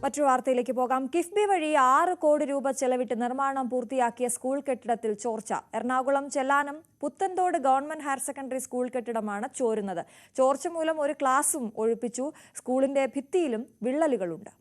മറ്റൊരു വാർത്തയിലേക്ക് പോകാം. കിഫ്ബി വഴി 6 കോടി രൂപ ചെലവിട്ട് നിർമ്മാണം പൂർത്തിയാക്കിയ സ്കൂൾ കെട്ടിടത്തിൽ ചോർച്ച. Ernakulam Chellanam Puthenthode government higher secondary school കെട്ടിടമാണ് ചോരുന്നത്. ചോർച്ച മൂലം ഒരു ക്ലാസും ഒഴിപ്പിച്ചു. സ്കൂളിന്റെ ഭിത്തിയിലും വിള്ളലുകളുണ്ട്.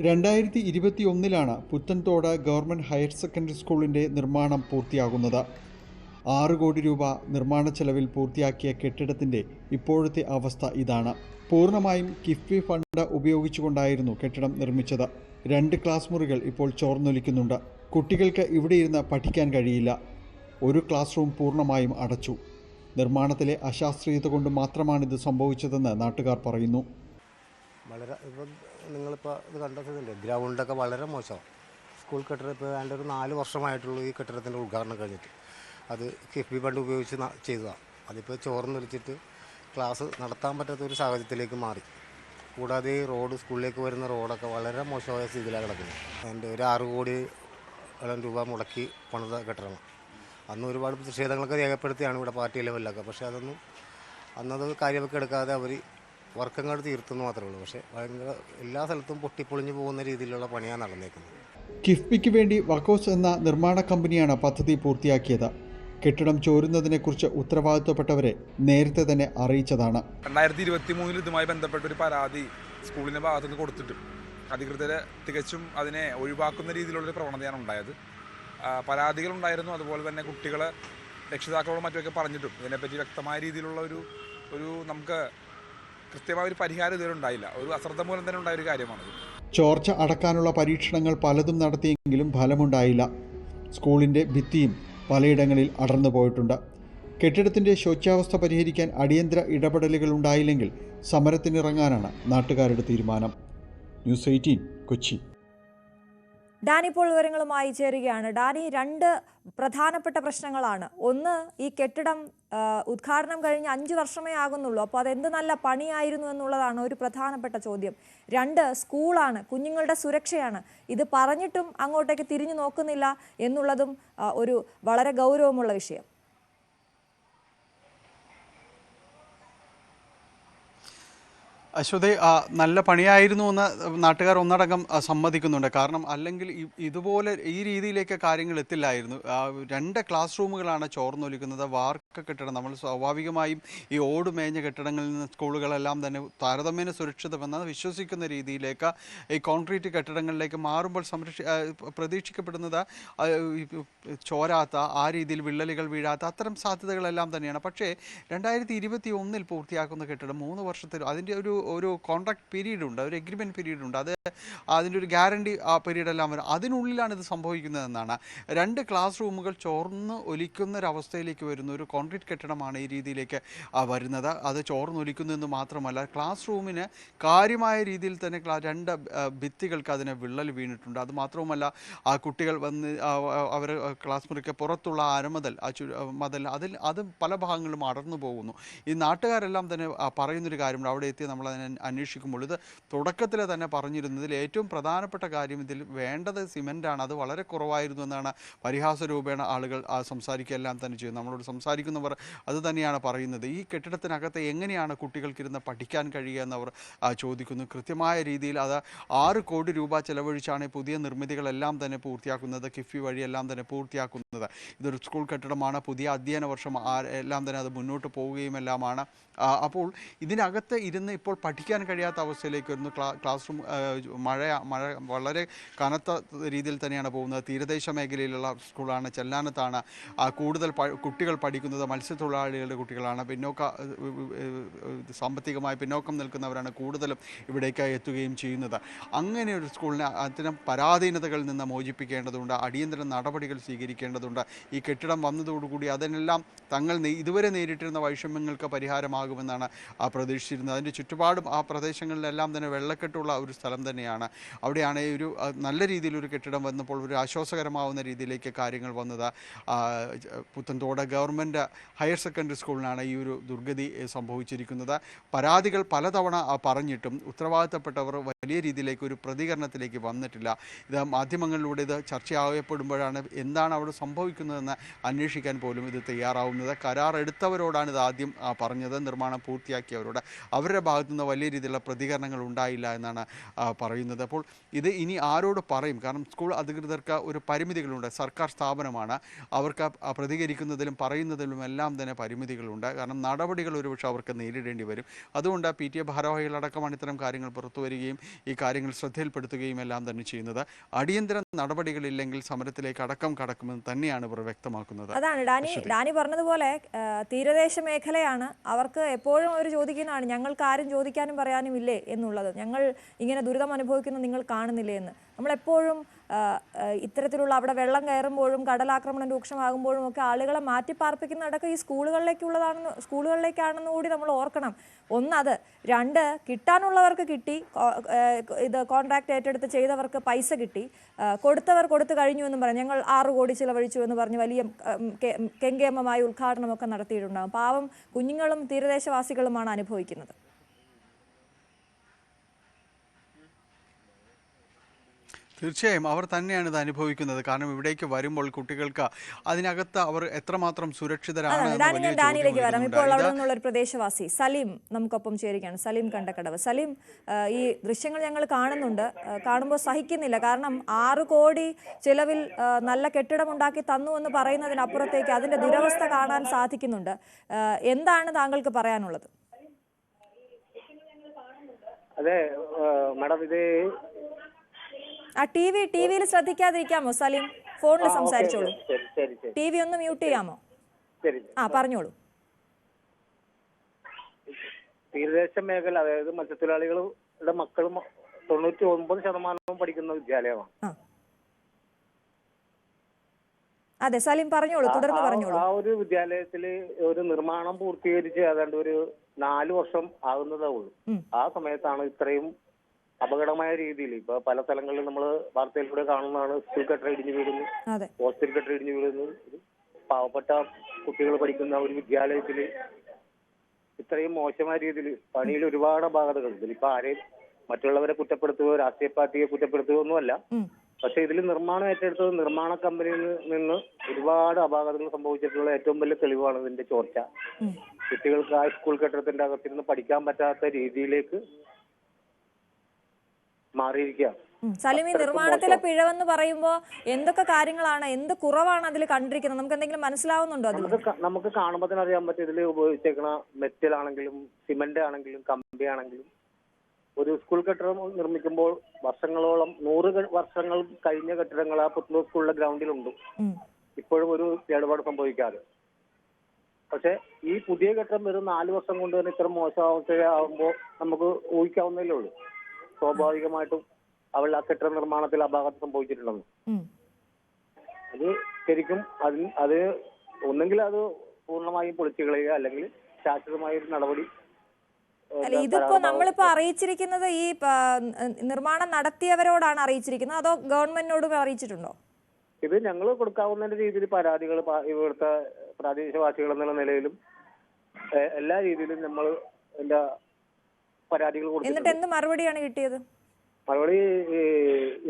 രണ്ടായിരത്തി 2021 പുത്തൻതോട് ഗവൺമെൻറ് ഹയർ സെക്കൻഡറി സ്കൂളിൻ്റെ നിർമ്മാണം പൂർത്തിയാകുന്നത്. 6 കോടി രൂപ നിർമ്മാണ ചെലവിൽ പൂർത്തിയാക്കിയ കെട്ടിടത്തിൻ്റെ ഇപ്പോഴത്തെ അവസ്ഥ ഇതാണ്. പൂർണ്ണമായും കിഫ്ബി ഫണ്ട് ഉപയോഗിച്ചുകൊണ്ടായിരുന്നു കെട്ടിടം നിർമ്മിച്ചത്. 2 ക്ലാസ് മുറികൾ ഇപ്പോൾ ചോർന്നൊലിക്കുന്നുണ്ട്. കുട്ടികൾക്ക് ഇവിടെ ഇരുന്ന് പഠിക്കാൻ കഴിയില്ല. ഒരു ക്ലാസ് റൂം പൂർണ്ണമായും അടച്ചു. നിർമ്മാണത്തിലെ അശാസ്ത്രീയത കൊണ്ട് മാത്രമാണിത് സംഭവിച്ചതെന്ന് നാട്ടുകാർ പറയുന്നു. വളരെ ഇപ്പം നിങ്ങളിപ്പോൾ ഇത് കണ്ടെത്തുന്നില്ലേ, ഗ്രൗണ്ടൊക്കെ വളരെ മോശമാണ്. സ്കൂൾ കെട്ടിടം ഇപ്പോൾ വേണ്ട ഒരു 4 വർഷമായിട്ടുള്ളൂ ഈ കെട്ടിടത്തിൻ്റെ ഉദ്ഘാടനം കഴിഞ്ഞിട്ട്. അത് കിഫ്ബി ഫണ്ട് ഉപയോഗിച്ച് ചെയ്തതാണ്. അതിപ്പോൾ ചോർന്നൊലിച്ചിട്ട് ക്ലാസ് നടത്താൻ പറ്റാത്ത ഒരു സാഹചര്യത്തിലേക്ക് മാറി. കൂടാതെ ഈ റോഡ്, സ്കൂളിലേക്ക് വരുന്ന റോഡൊക്കെ വളരെ മോശമായ സ്ഥിതിയിലാണ് കിടക്കുന്നത്. അതിൻ്റെ ഒരു 6 കോടി രൂപ മുടക്കി പണിത കെട്ടിടമാണ്. അന്ന് ഒരുപാട് പ്രതിഷേധങ്ങളൊക്കെ രേഖപ്പെടുത്തിയാണ് ഇവിടെ പാർട്ടി ലെവലിലൊക്കെ. പക്ഷേ അന്നത് കാര്യമൊക്കെ എടുക്കാതെ അവർ വർക്കങ്ങോട് തീർത്തെന്ന് മാത്രമേ ഉള്ളൂ. പക്ഷേ ഭയങ്കര എല്ലാ സ്ഥലത്തും പൊട്ടിപ്പൊളിഞ്ഞു പോകുന്ന രീതിയിലുള്ള പണിയാണ് നടന്നേക്കുന്നത്. കിഫ്ബിക്ക് വേണ്ടി വക്കോസ് എന്ന നിർമ്മാണ കമ്പനിയാണ് പദ്ധതി പൂർത്തിയാക്കിയത്. കെട്ടിടം ചോരുന്നതിനെക്കുറിച്ച് ഉത്തരവാദിത്വപ്പെട്ടവരെ നേരത്തെ തന്നെ അറിയിച്ചതാണ്. 2023 ഇതുമായി ബന്ധപ്പെട്ട ഒരു പരാതി സ്കൂളിൻ്റെ ഭാഗത്തുനിന്ന് കൊടുത്തിട്ടും അധികൃതരെ തികച്ചും അതിനെ ഒഴിവാക്കുന്ന രീതിയിലുള്ളൊരു പ്രവണതയാണ് ഉണ്ടായത്. പരാതികൾ ഉണ്ടായിരുന്നു. അതുപോലെ തന്നെ കുട്ടികളെ രക്ഷിതാക്കളോടും മറ്റുമൊക്കെ പറഞ്ഞിട്ടും ഇതിനെപ്പറ്റി വ്യക്തമായ രീതിയിലുള്ള ഒരു നമുക്ക് കൃത്യമായ ഒരു പരിഹാരം ഇതുവരെ ഉണ്ടായില്ല. ഒരു അശ്രദ്ധ മൂലം തന്നെ ഉണ്ടായ ഒരു കാര്യമാണത്. ചോർച്ച അടക്കാനുള്ള പരീക്ഷണങ്ങൾ പലതും നടത്തിയെങ്കിലും ഫലമുണ്ടായില്ല. സ്കൂളിൻ്റെ ഭിത്തിയും പലയിടങ്ങളിൽ അടർന്നു പോയിട്ടുണ്ട്. കെട്ടിടത്തിൻ്റെ ശോച്യാവസ്ഥ പരിഹരിക്കാൻ അടിയന്തര ഇടപെടലുകൾ ഉണ്ടായില്ലെങ്കിൽ സമരത്തിനിറങ്ങാനാണ് നാട്ടുകാരുടെ തീരുമാനം. ന്യൂസ് 18 കൊച്ചി. ഡാനി ഇപ്പോൾ വിവരങ്ങളുമായി ചേരുകയാണ്. ഡാനി, 2 പ്രധാനപ്പെട്ട പ്രശ്നങ്ങളാണ്. ഒന്ന്, ഈ കെട്ടിടം ഉദ്ഘാടനം കഴിഞ്ഞ് 5 വർഷമേ ആകുന്നുള്ളൂ. അപ്പോൾ അതെന്ത് നല്ല പണിയായിരുന്നു എന്നുള്ളതാണ് ഒരു പ്രധാനപ്പെട്ട ചോദ്യം. 2, സ്കൂളാണ്, കുഞ്ഞുങ്ങളുടെ സുരക്ഷയാണ്. ഇത് പറഞ്ഞിട്ടും അങ്ങോട്ടേക്ക് തിരിഞ്ഞു നോക്കുന്നില്ല എന്നുള്ളതും ഒരു വളരെ ഗൗരവമുള്ള വിഷയം. അശ്വതി, നല്ല പണിയായിരുന്നു എന്ന് നാട്ടുകാർ ഒന്നടങ്കം സമ്മതിക്കുന്നുണ്ട്. കാരണം അല്ലെങ്കിൽ ഇതുപോലെ ഈ രീതിയിലേക്ക് കാര്യങ്ങൾ എത്തില്ലായിരുന്നു. 2 ക്ലാസ് റൂമുകളാണ് ചോർന്നൊലിക്കുന്നത്. വാർക്ക കെട്ടിടം, നമ്മൾ സ്വാഭാവികമായും ഈ ഓട് മേഞ്ഞ കെട്ടിടങ്ങളിൽ നിന്ന് സ്കൂളുകളെല്ലാം തന്നെ താരതമ്യേന സുരക്ഷിതമെന്ന് വിശ്വസിക്കുന്ന രീതിയിലേക്ക് ഈ കോൺക്രീറ്റ് കെട്ടിടങ്ങളിലേക്ക് മാറുമ്പോൾ പ്രതീക്ഷിക്കപ്പെടുന്നത് ചോരാത്ത, ആ രീതിയിൽ വിള്ളലുകൾ വീഴാത്ത അത്തരം സാധ്യതകളെല്ലാം തന്നെയാണ്. പക്ഷേ 2021 പൂർത്തിയാക്കുന്ന കെട്ടിടം 3 വർഷത്തിൽ അതിൻ്റെ ഒരു കോൺട്രാക്ട് പീരീഡ് ഉണ്ട്, ഒരു എഗ്രിമെൻറ്റ് പീരീഡ് ഉണ്ട്. അതിൻ്റെ ഒരു ഗ്യാരണ്ടി ആ പീരീഡ് എല്ലാം വരും. അതിനുള്ളിലാണ് ഇത് സംഭവിക്കുന്നതെന്നാണ്. 2 ക്ലാസ് റൂമുകൾ ചോർന്ന് ഒലിക്കുന്നൊരവസ്ഥയിലേക്ക് വരുന്ന ഒരു കോൺക്രീറ്റ് കെട്ടിടമാണ് ഈ രീതിയിലേക്ക് വരുന്നത്. അത് ചോർന്നൊലിക്കുന്നതെന്ന് മാത്രമല്ല, ക്ലാസ് റൂമിന് കാര്യമായ രീതിയിൽ തന്നെ 2 ഭിത്തികൾക്ക് അതിന് വിള്ളൽ വീണിട്ടുണ്ട്. അത് മാത്രവുമല്ല, ആ കുട്ടികൾ വന്ന് അവർ ക്ലാസ് മുറിക്ക് പുറത്തുള്ള അരമതൽ മതൽ അത് പല ഭാഗങ്ങളിലും അടർന്നു പോകുന്നു. ഈ നാട്ടുകാരെല്ലാം തന്നെ പറയുന്നൊരു കാര്യമുണ്ട്. അവിടെ എത്തി നമ്മൾ അതിനെ അന്വേഷിക്കുമ്പോൾ ഇത് തുടക്കത്തിൽ തന്നെ പറഞ്ഞിരുന്നതിൽ ഏറ്റവും പ്രധാനപ്പെട്ട കാര്യം ഇതിൽ വേണ്ടത് സിമെൻ്റാണ്. അത് വളരെ കുറവായിരുന്നു എന്നാണ് പരിഹാസ രൂപേണ ആളുകൾ സംസാരിക്കുകയെല്ലാം തന്നെ ചെയ്യുന്നത്. നമ്മളോട് സംസാരിക്കുന്നവർ അത് തന്നെയാണ് പറയുന്നത്. ഈ കെട്ടിടത്തിനകത്ത് എങ്ങനെയാണ് കുട്ടികൾക്കിരുന്ന് പഠിക്കാൻ കഴിയുക എന്നവർ ചോദിക്കുന്നു. കൃത്യമായ രീതിയിൽ അത് 6 കോടി രൂപ ചെലവഴിച്ചാണ് പുതിയ നിർമ്മിതികളെല്ലാം തന്നെ പൂർത്തിയാക്കുന്നത്, കിഫ്ബി വഴിയെല്ലാം തന്നെ പൂർത്തിയാക്കുന്നത്. ഇതൊരു സ്കൂൾ കെട്ടിടമാണ്. പുതിയ അധ്യയന വർഷം എല്ലാം തന്നെ അത് മുന്നോട്ട് പോവുകയും എല്ലാമാണ്. അപ്പോൾ ഇതിനകത്ത് ഇരുന്ന് ഇപ്പോൾ പഠിക്കാൻ കഴിയാത്ത അവസ്ഥയിലേക്ക് വരുന്നു. ക്ലാസ് റൂം മഴ വളരെ കനത്ത രീതിയിൽ തന്നെയാണ് പോകുന്നത്. തീരദേശ മേഖലയിലുള്ള സ്കൂളാണ്, ചെല്ലാനത്താണ്. കൂടുതൽ കുട്ടികൾ പഠിക്കുന്നത് മത്സ്യത്തൊഴിലാളികളുടെ കുട്ടികളാണ്. സാമ്പത്തികമായി പിന്നോക്കം നിൽക്കുന്നവരാണ് കൂടുതലും ഇവിടേക്ക് എത്തുകയും ചെയ്യുന്നത്. അങ്ങനെ ഒരു സ്കൂളിനെ അത്തരം പരാധീനതകളിൽ നിന്ന് മോചിപ്പിക്കേണ്ടതുണ്ട്, അടിയന്തര നടപടികൾ സ്വീകരിക്കേണ്ടതുണ്ട്. ഈ കെട്ടിടം വന്നതോടുകൂടി അതിനെല്ലാം തങ്ങൾ ഇതുവരെ നേരിട്ടിരുന്ന വൈഷമ്യങ്ങൾക്ക് പരിഹാരമാകുമെന്നാണ് പ്രതീക്ഷിച്ചിരുന്നത്. അതിൻ്റെ ചുറ്റുപാടും ആ പ്രദേശങ്ങളിലെല്ലാം തന്നെ വെള്ളക്കെട്ടുള്ള ഒരു സ്ഥലം തന്നെയാണ്. അവിടെയാണ് ഒരു നല്ല രീതിയിലൊരു കെട്ടിടം വന്നപ്പോൾ ഒരു ആശ്വാസകരമാവുന്ന രീതിയിലേക്ക് കാര്യങ്ങൾ വന്നത്. പുത്തൻതോട് ഗവൺമെൻറ് ഹയർ സെക്കൻഡറി സ്കൂളിനാണ് ഈ ഒരു ദുർഗതി സംഭവിച്ചിരിക്കുന്നത്. പരാതികൾ പലതവണ പറഞ്ഞിട്ടും ഉത്തരവാദിത്തപ്പെട്ടവർ വലിയ രീതിയിലേക്ക് ഒരു പ്രതികരണത്തിലേക്ക് വന്നിട്ടില്ല. ഇത് മാധ്യമങ്ങളിലൂടെ ഇത് ചർച്ചയാകപ്പെടുമ്പോഴാണ് എന്താണ് അവിടെ സംഭവിക്കുന്നതെന്ന് അന്വേഷിക്കാൻ പോലും ഇത് തയ്യാറാവുന്നത്. കരാർ എടുത്തവരോടാണ് ഇത് ആദ്യം പറഞ്ഞത്, നിർമ്മാണം പൂർത്തിയാക്കിയവരോട്. അവരുടെ ഭാഗത്തുനിന്ന് വലിയ രീതിയിലുള്ള പ്രതികരണങ്ങൾ ഉണ്ടായില്ല എന്നാണ് പറയുന്നത്. അപ്പോൾ ഇത് ഇനി ആരോട് പറയും? കാരണം സ്കൂൾ അധികൃതർക്ക് ഒരു പരിമിതികളുണ്ട്. സർക്കാർ സ്ഥാപനമാണ്, അവർക്ക് പ്രതികരിക്കുന്നതിലും പറയുന്നതിലും എല്ലാം തന്നെ പരിമിതികളുണ്ട്. കാരണം നടപടികൾ ഒരുപക്ഷെ അവർക്ക് നേരിടേണ്ടി വരും. അതുകൊണ്ട് PTA ഭാരവാഹികളടക്കമാണ് ഇത്തരം കാര്യങ്ങൾ പുറത്തു വരികയും ഈ കാര്യങ്ങൾ ശ്രദ്ധയിൽപ്പെടുത്തുകയും എല്ലാം തന്നെ ചെയ്യുന്നത്. അടിയന്തര നടപടികളില്ലെങ്കിൽ സമരത്തിലേക്ക് അടക്കം കടക്കുമെന്ന് തന്നെയാണ് ഇവർ വ്യക്തമാക്കുന്നത്. അതാണ് ഡാനി പറഞ്ഞതുപോലെ തീരദേശ മേഖലയാണ്. അവർക്ക് എപ്പോഴും അവർ ചോദിക്കുന്നതാണ്, ഞങ്ങൾക്ക് ആരും ചോദിക്കാനും പറയാനും ഇല്ലേ എന്നുള്ളത്. ഞങ്ങൾ ഇങ്ങനെ ദുരിതം അനുഭവിക്കുന്നത് നിങ്ങൾ കാണുന്നില്ലേ എന്ന്. നമ്മളെപ്പോഴും ഇത്തരത്തിലുള്ള അവിടെ വെള്ളം കയറുമ്പോഴും കടലാക്രമണം രൂക്ഷമാകുമ്പോഴും ഒക്കെ ആളുകളെ മാറ്റിപ്പാർപ്പിക്കുന്നതടക്കം ഈ സ്കൂളുകളിലേക്കാണെന്ന് കൂടി നമ്മൾ ഓർക്കണം. ഒന്നത്. 2, കിട്ടാനുള്ളവർക്ക് കിട്ടി, ഇത് കോൺട്രാക്ട് ഏറ്റെടുത്ത് ചെയ്തവർക്ക് പൈസ കിട്ടി, കൊടുത്തവർ കൊടുത്തു കഴിഞ്ഞു എന്നും പറഞ്ഞു. ഞങ്ങൾ 6 കോടി ചിലവഴിച്ചു എന്ന് പറഞ്ഞ് വലിയ കെങ്കേമമായ ഉദ്ഘാടനമൊക്കെ നടത്തിയിട്ടുണ്ടാകും. പാവം കുഞ്ഞുങ്ങളും തീരദേശവാസികളുമാണ് അനുഭവിക്കുന്നത്. തീർച്ചയായും അവർ തന്നെയാണ് ഇത് അനുഭവിക്കുന്നത്. കാരണം ഇവിടേക്ക് വരുമ്പോൾ കുട്ടികൾക്ക് അതിനകത്ത് അവർ എത്രമാത്രം സുരക്ഷിതരാണ്. ഡാനിയിലേക്ക് വരാം. ഇപ്പോൾ അവിടെ നിന്നുള്ള ഒരു പ്രദേശവാസി സലീം നമുക്കൊപ്പം ചേരുകയാണ്. സലീം കണ്ടക്കടവ്. സലീം, ഈ ദൃശ്യങ്ങൾ ഞങ്ങൾ കാണുന്നുണ്ട്, കാണുമ്പോൾ സഹിക്കുന്നില്ല. കാരണം 6 കോടി ചിലവിൽ നല്ല കെട്ടിടമുണ്ടാക്കി തന്നു എന്ന് പറയുന്നതിനപ്പുറത്തേക്ക് അതിന്റെ ദുരവസ്ഥ കാണാൻ സാധിക്കുന്നുണ്ട്. എന്താണ് താങ്കൾക്ക് പറയാനുള്ളത്? അതെ മാഡം, ഇത് ടിവിയിൽ ശ്രദ്ധിക്കാതിരിക്കാമോ സലീം? ഫോണിൽ സംസാരിച്ചോളൂ. TV ഒന്ന് മ്യൂട്ട് ചെയ്യാമോ? പറഞ്ഞോളൂ. തീരദേശ മേഖല, അതായത് മത്സ്യത്തൊഴിലാളികളുടെ മക്കളും 99% പഠിക്കുന്ന വിദ്യാലയമാണ്. അതെ സലീം പറഞ്ഞോളൂ, തുടർന്ന് പറഞ്ഞോളൂ. ആ ഒരു വിദ്യാലയത്തില് ഒരു നിർമ്മാണം പൂർത്തീകരിച്ച് ഏതാണ്ട് ഒരു 4 വർഷം ആകുന്നതേ ഉള്ളൂ. ആ സമയത്താണ് ഇത്രയും അപകടമായ രീതിയിൽ ഇപ്പൊ പല സ്ഥലങ്ങളിലും നമ്മൾ വാർത്തയിലൂടെ കാണുന്നതാണ്. സ്കൂൾ കെട്ടിടം ഇടിഞ്ഞു വീഴുന്നു, ഹോസ്റ്റൽ കെട്ടിടം ഇടിഞ്ഞു വീഴുന്നു. പാവപ്പെട്ട കുട്ടികൾ പഠിക്കുന്ന ഒരു വിദ്യാലയത്തില് ഇത്രയും മോശമായ രീതിയിൽ പണിയിൽ ഒരുപാട് അപാകതകളുണ്ട്. ഇതിലിപ്പോ ആരെയും മറ്റുള്ളവരെ കുറ്റപ്പെടുത്തുകയോ രാഷ്ട്രീയ പാർട്ടിയെ കുറ്റപ്പെടുത്തുകയോ ഒന്നുമല്ല. പക്ഷെ ഇതിൽ നിർമ്മാണം ഏറ്റെടുത്തത് നിർമ്മാണ കമ്പനിയിൽ നിന്ന് ഒരുപാട് അപാകതകൾ സംഭവിച്ചിട്ടുള്ള ഏറ്റവും വലിയ തെളിവാണ് ഇതിന്റെ ചോർച്ച. കുട്ടികൾക്ക് ആ സ്കൂൾ കെട്ടിടത്തിന്റെ അകത്തിരുന്ന് പഠിക്കാൻ പറ്റാത്ത രീതിയിലേക്ക് മാറിയിരിക്കുകയാണ്. സലീം, ഈ നിർമ്മാണത്തിലെ പിഴവെന്ന് പറയുമ്പോൾ എന്തൊക്കെ കാര്യങ്ങളാണ്, എന്ത് കുറവാണ് അതിൽ കണ്ടിരിക്കുന്നത്? നമുക്ക് എന്തെങ്കിലും മനസ്സിലാവുന്നുണ്ടോ? നമുക്ക് കാണുമ്പോൾ തന്നെ അറിയാൻ പറ്റും. ഇതിൽ ഉപയോഗിച്ചേക്കുന്ന മെറ്റൽ ആണെങ്കിലും സിമന്റ് ആണെങ്കിലും കമ്പി ആണെങ്കിലും ഒരു സ്കൂൾ കെട്ടിടം നിർമ്മിക്കുമ്പോൾ വർഷങ്ങളോളം 100 വർഷങ്ങൾ കഴിഞ്ഞ കെട്ടിടങ്ങൾ ആ പുത്തൂർ സ്കൂളിലെ ഗ്രൗണ്ടിലുണ്ട്. ഇപ്പോഴും ഒരു കേടുപാട് സംഭവിക്കാതെ. പക്ഷെ ഈ പുതിയ കെട്ടിടം വെറും 4 വർഷം കൊണ്ട് തന്നെ ഇത്ര മോശം അവസ്ഥയാകുമ്പോൾ നമുക്ക് ഊഹിക്കാവുന്നതേ ഉള്ളൂ. സ്വാഭാവികമായിട്ടും അവൾ ആ കെട്ടിട നിർമ്മാണത്തിൽ അപാകത സംഭവിച്ചിട്ടുണ്ടെന്ന്. അത് ശരിക്കും അത് ഒന്നെങ്കിൽ അത് പൂർണ്ണമായും പൊളിച്ചു കളയുക, അല്ലെങ്കിൽ ശാശ്വതമായ ഒരു നടപടി. അല്ല, ഇതിപ്പോ നമ്മളിപ്പോ അറിയിച്ചിരിക്കുന്നത് ഈ നിർമ്മാണം നടത്തിയവരോടാണ് അറിയിച്ചിരിക്കുന്നത്, അതോ ഗവൺമെന്റിനോടും അറിയിച്ചിട്ടുണ്ടോ? ഇത് ഞങ്ങൾ കൊടുക്കാവുന്ന രീതിയിൽ പരാതികൾ ഇവിടുത്തെ പ്രാദേശികവാസികൾ എന്നുള്ള നിലയിലും എല്ലാ രീതിയിലും നമ്മൾ എന്താ പരാതികൾ കൊടുത്തു. എന്നിട്ട് എന്ത് മറുപടിയാണ് കിട്ടിയത്? മറുപടി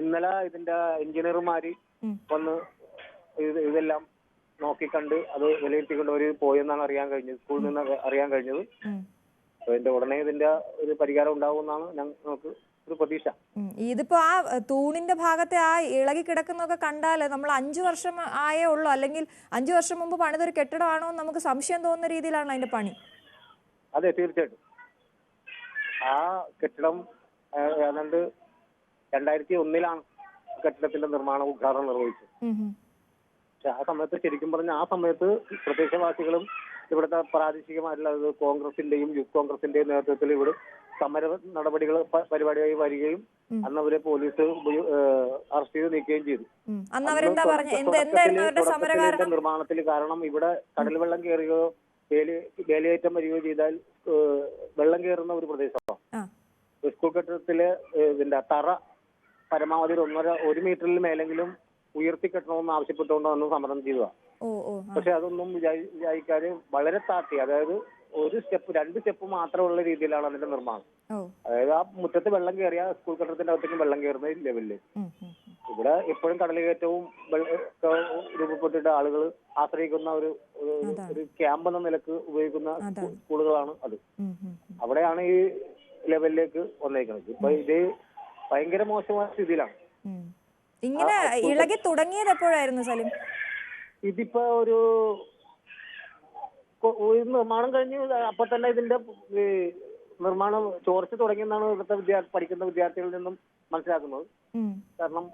ഇന്നലെ ഇതിന്റെ എഞ്ചിനീയർമാര് വന്ന് ഇതെല്ലാം നോക്കിക്കണ്ട് അത് വിലയിരുത്തിക്കൊണ്ട് അവർ പോയെന്നാണ് അറിയാൻ കഴിഞ്ഞത്, സ്കൂളിൽ നിന്ന് അറിയാൻ കഴിഞ്ഞത്. അതിന്റെ ഉടനെ ഇതിന്റെ ഒരു പരിഹാരം ഉണ്ടാവുമെന്നാണ് ഞങ്ങൾക്ക് ഒരു പ്രതീക്ഷ. ഇതിപ്പോ ആ തൂണിന്റെ ഭാഗത്തെ ആ ഇളകി കിടക്കുന്നൊക്കെ കണ്ടാല് നമ്മൾ 5 വർഷം ആയേ ഉള്ളൂ, അല്ലെങ്കിൽ 5 വർഷം മുമ്പ് പണിതൊരു കെട്ടിടമാണോ എന്ന് നമുക്ക് സംശയം തോന്നുന്ന രീതിയിലാണ് അതിന്റെ പണി. അതെ, തീർച്ചയായിട്ടും. ആ കെട്ടിടം ഏതാണ്ട് 2001 കെട്ടിടത്തിന്റെ നിർമ്മാണ ഉദ്ഘാടനം നിർവഹിച്ചത്. പക്ഷെ ആ സമയത്ത് ശരിക്കും പറഞ്ഞ ആ സമയത്ത് പ്രദേശവാസികളും ഇവിടുത്തെ പ്രാദേശികമായിട്ടുള്ള കോൺഗ്രസിന്റെയും യൂത്ത് കോൺഗ്രസിന്റെയും നേതൃത്വത്തിൽ ഇവിടെ സമര നടപടികൾ പരിപാടിയായി വരികയും അന്ന് അവരെ പോലീസ് അറസ്റ്റ് ചെയ്ത് നീക്കുകയും ചെയ്തു. നിർമ്മാണത്തിൽ കാരണം ഇവിടെ കടൽ വെള്ളം കയറുകയോ വേലിയേറ്റം വരികയോ ചെയ്താൽ വെള്ളം കയറുന്ന ഒരു പ്രദേശമാണ്. സ്കൂൾ കെട്ടിടത്തിലെ ഇതിന്റെ തറ പരമാവധി 1 മീറ്ററിൽ മേലെങ്കിലും ഉയർത്തിക്കെട്ടണമെന്ന് ആവശ്യപ്പെട്ടുകൊണ്ട് അന്ന് സമരം ചെയ്തതാണ്. പക്ഷെ അതൊന്നും വിചാരിക്കാതെ വളരെ താത്തി, അതായത് 2 സ്റ്റെപ്പ് മാത്രമുള്ള രീതിയിലാണ് അതിന്റെ നിർമ്മാണം. അതായത് ആ മുറ്റത്ത് വെള്ളം കയറിയ സ്കൂൾ കെട്ടിടത്തിന്റെ അകത്തേക്ക് വെള്ളം കയറുന്ന ലെവലില് ഇവിടെ എപ്പോഴും കടലുകയറ്റവും രൂപപ്പെട്ടിട്ട് ആളുകൾ ആശ്രയിക്കുന്ന ഒരു ക്യാമ്പ് എന്ന നിലക്ക് ഉപയോഗിക്കുന്ന സ്കൂളുകളാണ് അത്. അവിടെയാണ് ഈ ലെവലിലേക്ക് വന്നേക്കുന്നത്. ഇപ്പൊ ഇത് ഭയങ്കര മോശമായ സ്ഥിതിയിലാണ്. ഇങ്ങനെ ഇളകി തുടങ്ങിയത് എപ്പോഴായിരുന്നു സലിം? ഇതിപ്പോ ഒരു നിർമ്മാണം കഴിഞ്ഞ് അപ്പൊ തന്നെ ഇതിന്റെ നിർമ്മാണം ചോർച്ച തുടങ്ങിയെന്നാണ് ഇവിടുത്തെ പഠിക്കുന്ന വിദ്യാർത്ഥികളിൽ നിന്നും മനസ്സിലാക്കുന്നത്. കാരണം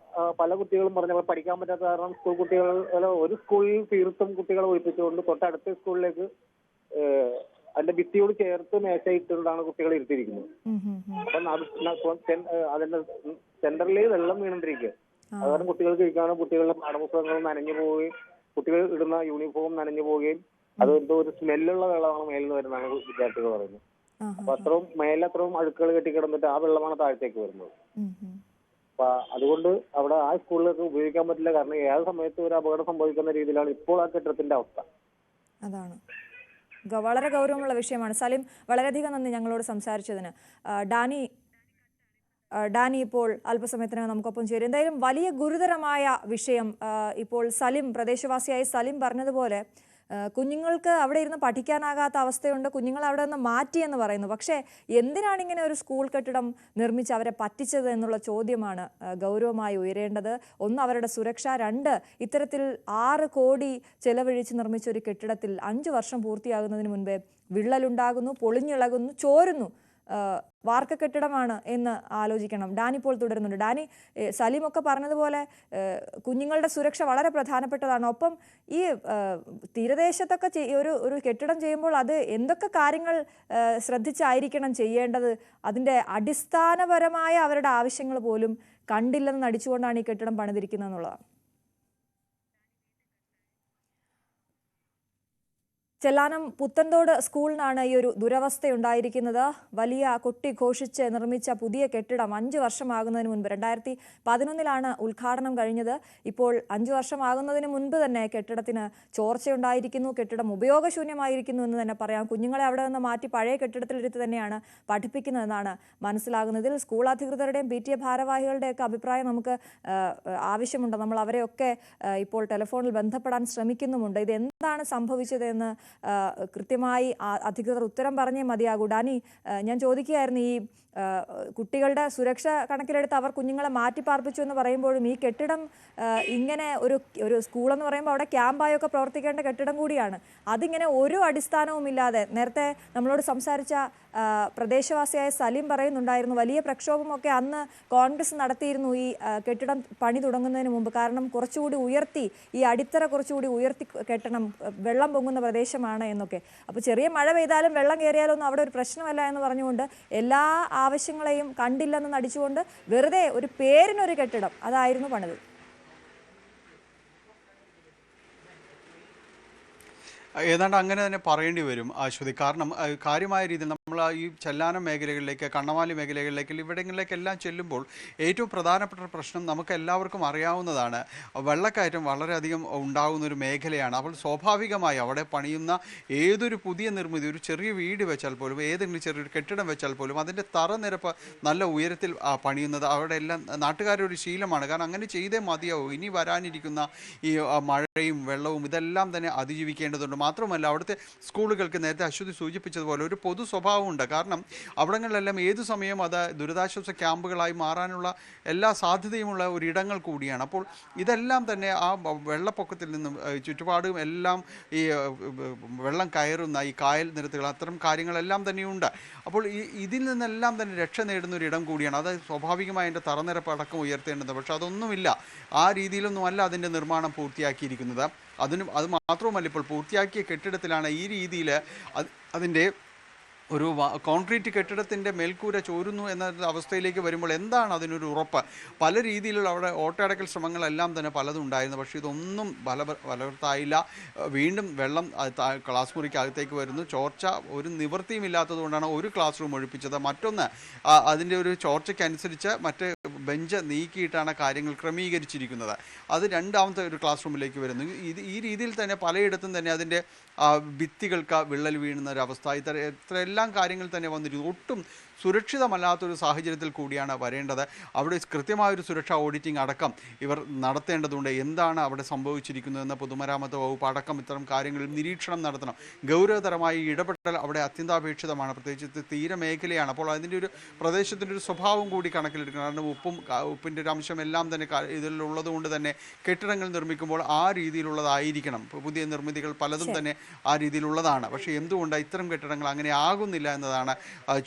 പല കുട്ടികളും പറഞ്ഞ പഠിക്കാൻ പറ്റാത്ത കാരണം സ്കൂൾ കുട്ടികൾ ഒരു സ്കൂളിൽ തീർത്തും കുട്ടികളെ ഒഴിപ്പിച്ചുകൊണ്ട് തൊട്ടടുത്ത സ്കൂളിലേക്ക് അതിന്റെ ഭിത്തിയോട് ചേർത്ത് മേശയിട്ടുകൊണ്ടാണ് കുട്ടികളെ ഇരുത്തിയിരിക്കുന്നത്. അപ്പം അതിന്റെ സെന്ററിൽ വെള്ളം വീണിരിക്കുക. അതുകാരണം കുട്ടികൾക്ക് ഇരിക്കാനും കുട്ടികളുടെ പാഠപുസ്തകങ്ങൾ നനഞ്ഞു പോവുകയും കുട്ടികൾ ഇടുന്ന യൂണിഫോം നനഞ്ഞു പോവുകയും അത് എന്തോ ഒരു സ്മെല്ലുള്ള വെള്ളമാണ് മേലിൽ നിന്ന് വരുന്നതാണ് വിദ്യാർത്ഥികൾ പറയുന്നത്. അപ്പൊ മേലത്രയും അഴുക്കുകൾ കെട്ടിക്കിടന്നിട്ട് ആ വെള്ളമാണ് താഴത്തേക്ക് വരുന്നത്. അപ്പൊ അതുകൊണ്ട് അവിടെ ആ സ്കൂളിലേക്ക് ഉപയോഗിക്കാൻ പറ്റില്ല. കാരണം ഏത് സമയത്ത് ഒരു അപകടം സംഭവിക്കുന്ന രീതിയിലാണ് ഇപ്പോൾ ആ കെട്ടിടത്തിന്റെ അവസ്ഥ. അതാണ് വളരെ ഗൗരവമുള്ള വിഷയമാണ്. സലിം, വളരെയധികം നന്ദി ഞങ്ങളോട് സംസാരിച്ചതിന്. ഡാനി ഇപ്പോൾ അല്പസമയത്തിനകം നമുക്കൊപ്പം ചേരും. എന്തായാലും വലിയ ഗുരുതരമായ വിഷയം. ഇപ്പോൾ സലിം, പ്രദേശവാസിയായ സലിം പറഞ്ഞതുപോലെ കുഞ്ഞുങ്ങൾക്ക് അവിടെ ഇരുന്ന് പഠിക്കാനാകാത്ത അവസ്ഥയുണ്ട്, കുഞ്ഞുങ്ങൾ അവിടെ നിന്ന് മാറ്റിയെന്ന് പറയുന്നു. പക്ഷേ എന്തിനാണ് ഇങ്ങനെ ഒരു സ്കൂൾ കെട്ടിടം നിർമ്മിച്ച് അവരെ പറ്റിച്ചത് എന്നുള്ള ചോദ്യമാണ് ഗൗരവമായി ഉയരേണ്ടത്. ഒന്ന്, അവരുടെ സുരക്ഷ. 2, ഇത്തരത്തിൽ 6 കോടി ചെലവഴിച്ച് നിർമ്മിച്ച ഒരു കെട്ടിടത്തിൽ 5 വർഷം പൂർത്തിയാകുന്നതിന് മുൻപേ വിള്ളലുണ്ടാകുന്നു, പൊളിഞ്ഞിളകുന്നു, ചോരുന്നു. വാർക്ക കെട്ടിടമാണ് എന്ന് ആലോചിക്കണം. ഡാനി ഇപ്പോൾ തുടരുന്നുണ്ട്. ഡാനി, സലീമൊക്കെ പറഞ്ഞതുപോലെ കുഞ്ഞുങ്ങളുടെ സുരക്ഷ വളരെ പ്രധാനപ്പെട്ടതാണ്. ഒപ്പം ഈ തീരദേശത്തൊക്കെ ഒരു കെട്ടിടം ചെയ്യുമ്പോൾ അത് എന്തൊക്കെ കാര്യങ്ങൾ ശ്രദ്ധിച്ചായിരിക്കണം ചെയ്യേണ്ടത്? അതിൻ്റെ അടിസ്ഥാനപരമായ അവരുടെ ആവശ്യങ്ങൾ പോലും കണ്ടില്ലെന്ന് നടിച്ചുകൊണ്ടാണ് ഈ കെട്ടിടം പണിതിരിക്കുന്നത് എന്നുള്ളതാണ്. ചെല്ലാനം പുത്തൻതോട് സ്കൂളിനാണ് ഈ ഒരു ദുരവസ്ഥയുണ്ടായിരിക്കുന്നത്. വലിയ കൊട്ടിഘോഷിച്ച് നിർമ്മിച്ച പുതിയ കെട്ടിടം 5 വർഷമാകുന്നതിന് മുൻപ് 2011 ഉദ്ഘാടനം കഴിഞ്ഞത്. ഇപ്പോൾ 5 വർഷമാകുന്നതിന് മുൻപ് തന്നെ കെട്ടിടത്തിന് ചോർച്ചയുണ്ടായിരിക്കുന്നു, കെട്ടിടം ഉപയോഗശൂന്യമായിരിക്കുന്നു എന്ന് തന്നെ പറയാം. കുഞ്ഞുങ്ങളെ അവിടെ നിന്ന് മാറ്റി പഴയ കെട്ടിടത്തിലിരുത്തി തന്നെയാണ് പഠിപ്പിക്കുന്നതെന്നാണ് മനസ്സിലാകുന്നത്. ഇതിൽ സ്കൂൾ അധികൃതരുടെയും PTA ഭാരവാഹികളുടെയൊക്കെ അഭിപ്രായം നമുക്ക് ആവശ്യമുണ്ട്. നമ്മൾ അവരെയൊക്കെ ഇപ്പോൾ ടെലിഫോണിൽ ബന്ധപ്പെടാൻ ശ്രമിക്കുന്നുമുണ്ട്. ഇത് എന്താണ് സംഭവിച്ചതെന്ന് കൃത്യമായി അധികൃതർ ഉത്തരം പറഞ്ഞേ മതിയാകൂ. ഡാനി, ഞാൻ ചോദിക്കുകയായിരുന്നു, ഈ കുട്ടികളുടെ സുരക്ഷ കണക്കിലെടുത്ത് അവർ കുഞ്ഞുങ്ങളെ മാറ്റി പാർപ്പിച്ചു എന്ന് പറയുമ്പോഴും ഈ കെട്ടിടം ഇങ്ങനെ ഒരു സ്കൂളെന്ന് പറയുമ്പോൾ അവിടെ ക്യാമ്പായൊക്കെ പ്രവർത്തിക്കേണ്ട കെട്ടിടം കൂടിയാണ്. അതിങ്ങനെ ഒരു അടിസ്ഥാനവുമില്ലാതെ നേരത്തെ നമ്മളോട് സംസാരിച്ച പ്രദേശവാസിയായ സലീം പറയുന്നുണ്ടായിരുന്നു, വലിയ പ്രക്ഷോഭമൊക്കെ അന്ന് കോൺഗ്രസ് നടത്തിയിരുന്നു ഈ കെട്ടിടം പണി തുടങ്ങുന്നതിന് മുമ്പ്. കാരണം കുറച്ചുകൂടി ഉയർത്തി, ഈ അടിത്തറ കുറച്ചുകൂടി ഉയർത്തി കെട്ടണം, വെള്ളം പൊങ്ങുന്ന പ്രദേശമാണ് എന്നൊക്കെ. അപ്പോൾ ചെറിയ മഴ പെയ്താലും വെള്ളം കയറിയാലൊന്നും അവിടെ ഒരു പ്രശ്നമല്ല എന്ന് പറഞ്ഞുകൊണ്ട് എല്ലാ ആവശ്യങ്ങളെയും കണ്ടില്ലെന്ന് നടിച്ചുകൊണ്ട് വെറുതെ ഒരു പേരിനൊരു കെട്ടിടം അതായിരുന്നു പണിത്. ഏതാണ്ട് അങ്ങനെ തന്നെ പറയേണ്ടി വരും അശ്വതി. കാരണം കാര്യമായ രീതിയിൽ നമ്മൾ ഈ ചെല്ലാനം മേഖലകളിലേക്ക്, കണ്ണമാലി മേഖലകളിലേക്ക്, ഇവിടങ്ങളിലേക്കെല്ലാം ചെല്ലുമ്പോൾ ഏറ്റവും പ്രധാനപ്പെട്ട പ്രശ്നം നമുക്ക് എല്ലാവർക്കും അറിയാവുന്നതാണ്. വെള്ളക്കയറ്റം വളരെയധികം ഉണ്ടാകുന്ന ഒരു മേഖലയാണ്. അപ്പോൾ സ്വാഭാവികമായി അവിടെ പണിയുന്ന ഏതൊരു പുതിയ നിർമ്മിതി, ഒരു ചെറിയ വീട് വെച്ചാൽ പോലും, ഏതെങ്കിലും ചെറിയൊരു കെട്ടിടം വെച്ചാൽ പോലും അതിൻ്റെ തറനിരപ്പ് നല്ല ഉയരത്തിൽ പണിയുന്നത് അവിടെ എല്ലാം നാട്ടുകാരുടെ ഒരു ശീലമാണ്. കാരണം അങ്ങനെ ചെയ്തേ മതിയാവും. ഇനി വരാനിരിക്കുന്ന ഈ മഴയും വെള്ളവും ഇതെല്ലാം തന്നെ അതിജീവിക്കേണ്ടതുണ്ട്. മാത്രമല്ല അവിടുത്തെ സ്കൂളുകൾക്ക് നേരത്തെ അശ്വതി സൂചിപ്പിച്ചതുപോലെ ഒരു പൊതു സ്വഭാവമുണ്ട്. കാരണം അവിടങ്ങളിലെല്ലാം ഏതു സമയവും അത് ദുരിതാശ്വാസ ക്യാമ്പുകളായി മാറാനുള്ള എല്ലാ സാധ്യതയുമുള്ള ഒരിടങ്ങൾ കൂടിയാണ്. അപ്പോൾ ഇതെല്ലാം തന്നെ ആ വെള്ളപ്പൊക്കത്തിൽ നിന്നും ചുറ്റുപാടും എല്ലാം ഈ വെള്ളം കയറുന്ന ഈ കായൽ നിരത്തുകൾ, അത്തരം കാര്യങ്ങളെല്ലാം തന്നെയുണ്ട്. അപ്പോൾ ഇതിൽ നിന്നെല്ലാം തന്നെ രക്ഷ നേടുന്ന ഒരിടം കൂടിയാണ്. അത് സ്വാഭാവികമായി അതിൻ്റെ തറനിരപ്പ് അടക്കം ഉയർത്തേണ്ടത്. പക്ഷെ അതൊന്നുമില്ല, ആ രീതിയിലൊന്നുമല്ല അതിൻ്റെ നിർമ്മാണം പൂർത്തിയാക്കിയിരിക്കുന്നത്. അത് മാത്രവുമല്ല, ഇപ്പോൾ പൂർത്തിയാക്കിയ കെട്ടിടത്തിലാണ് ഈ രീതിയിൽ അതിൻ്റെ ഒരു കോൺക്രീറ്റ് കെട്ടിടത്തിൻ്റെ മേൽക്കൂര ചോരുന്നു എന്ന അവസ്ഥയിലേക്ക് വരുമ്പോൾ എന്താണ് അതിനൊരു ഉറപ്പ്? പല രീതിയിലുള്ള അവിടെ ഓട്ടയടക്കൽ ശ്രമങ്ങളെല്ലാം തന്നെ പലതും ഉണ്ടായിരുന്നു. പക്ഷേ ഇതൊന്നും ഫലവത്തായില്ല. വീണ്ടും വെള്ളം ക്ലാസ് മുറിക്കകത്തേക്ക് വരുന്നു. ചോർച്ച ഒരു നിവൃത്തിയും ഇല്ലാത്തതുകൊണ്ടാണ് ഒരു ക്ലാസ് റൂം ഒഴിപ്പിച്ചത്. മറ്റൊന്ന് അതിൻ്റെ ഒരു ചോർച്ചയ്ക്കനുസരിച്ച് മറ്റ് ബെഞ്ച് നീക്കിയിട്ടാണ് കാര്യങ്ങൾ ക്രമീകരിച്ചിരിക്കുന്നത്. അത് രണ്ടാമത്തെ ഒരു ക്ലാസ് റൂമിലേക്ക് വരുന്നു. ഈ രീതിയിൽ തന്നെ പലയിടത്തും തന്നെ അതിൻ്റെ ഭിത്തികൾക്ക് വിള്ളൽ വീഴുന്ന ഒരവസ്ഥ, ഇത്രയെല്ലാം കാര്യങ്ങൾ തന്നെ വന്നിരിക്കുന്നു. ഒട്ടും സുരക്ഷിതമല്ലാത്തൊരു സാഹചര്യത്തിൽ കൂടിയാണ് വരേണ്ടത്. അവിടെ കൃത്യമായൊരു സുരക്ഷാ ഓഡിറ്റിംഗ് അടക്കം ഇവർ നടത്തേണ്ടതുണ്ട്. എന്താണ് അവിടെ സംഭവിച്ചിരിക്കുന്നതെന്ന് പൊതുമരാമത്ത് വകുപ്പ് അടക്കം ഇത്തരം കാര്യങ്ങളിൽ നിരീക്ഷണം നടത്തണം. ഗൗരവതരമായി ഇടപെടൽ അവിടെ അത്യന്താപേക്ഷിതമാണ്. പ്രത്യേകിച്ച് തീരമേഖലയാണ്. അപ്പോൾ അതിൻ്റെ ഒരു പ്രദേശത്തിൻ്റെ ഒരു സ്വഭാവം കൂടി കണക്കിലെടുക്കണം. കാരണം ഉപ്പിൻ്റെ ഒരു അംശം എല്ലാം തന്നെ ഇതിലുള്ളത് കൊണ്ട് തന്നെ കെട്ടിടങ്ങൾ നിർമ്മിക്കുമ്പോൾ ആ രീതിയിലുള്ളതായിരിക്കണം. പുതിയ നിർമ്മിതികൾ പലതും തന്നെ ആ രീതിയിലുള്ളതാണ്. പക്ഷേ എന്തുകൊണ്ട് ഇത്തരം കെട്ടിടങ്ങൾ അങ്ങനെ ആകുന്നില്ല എന്നതാണ്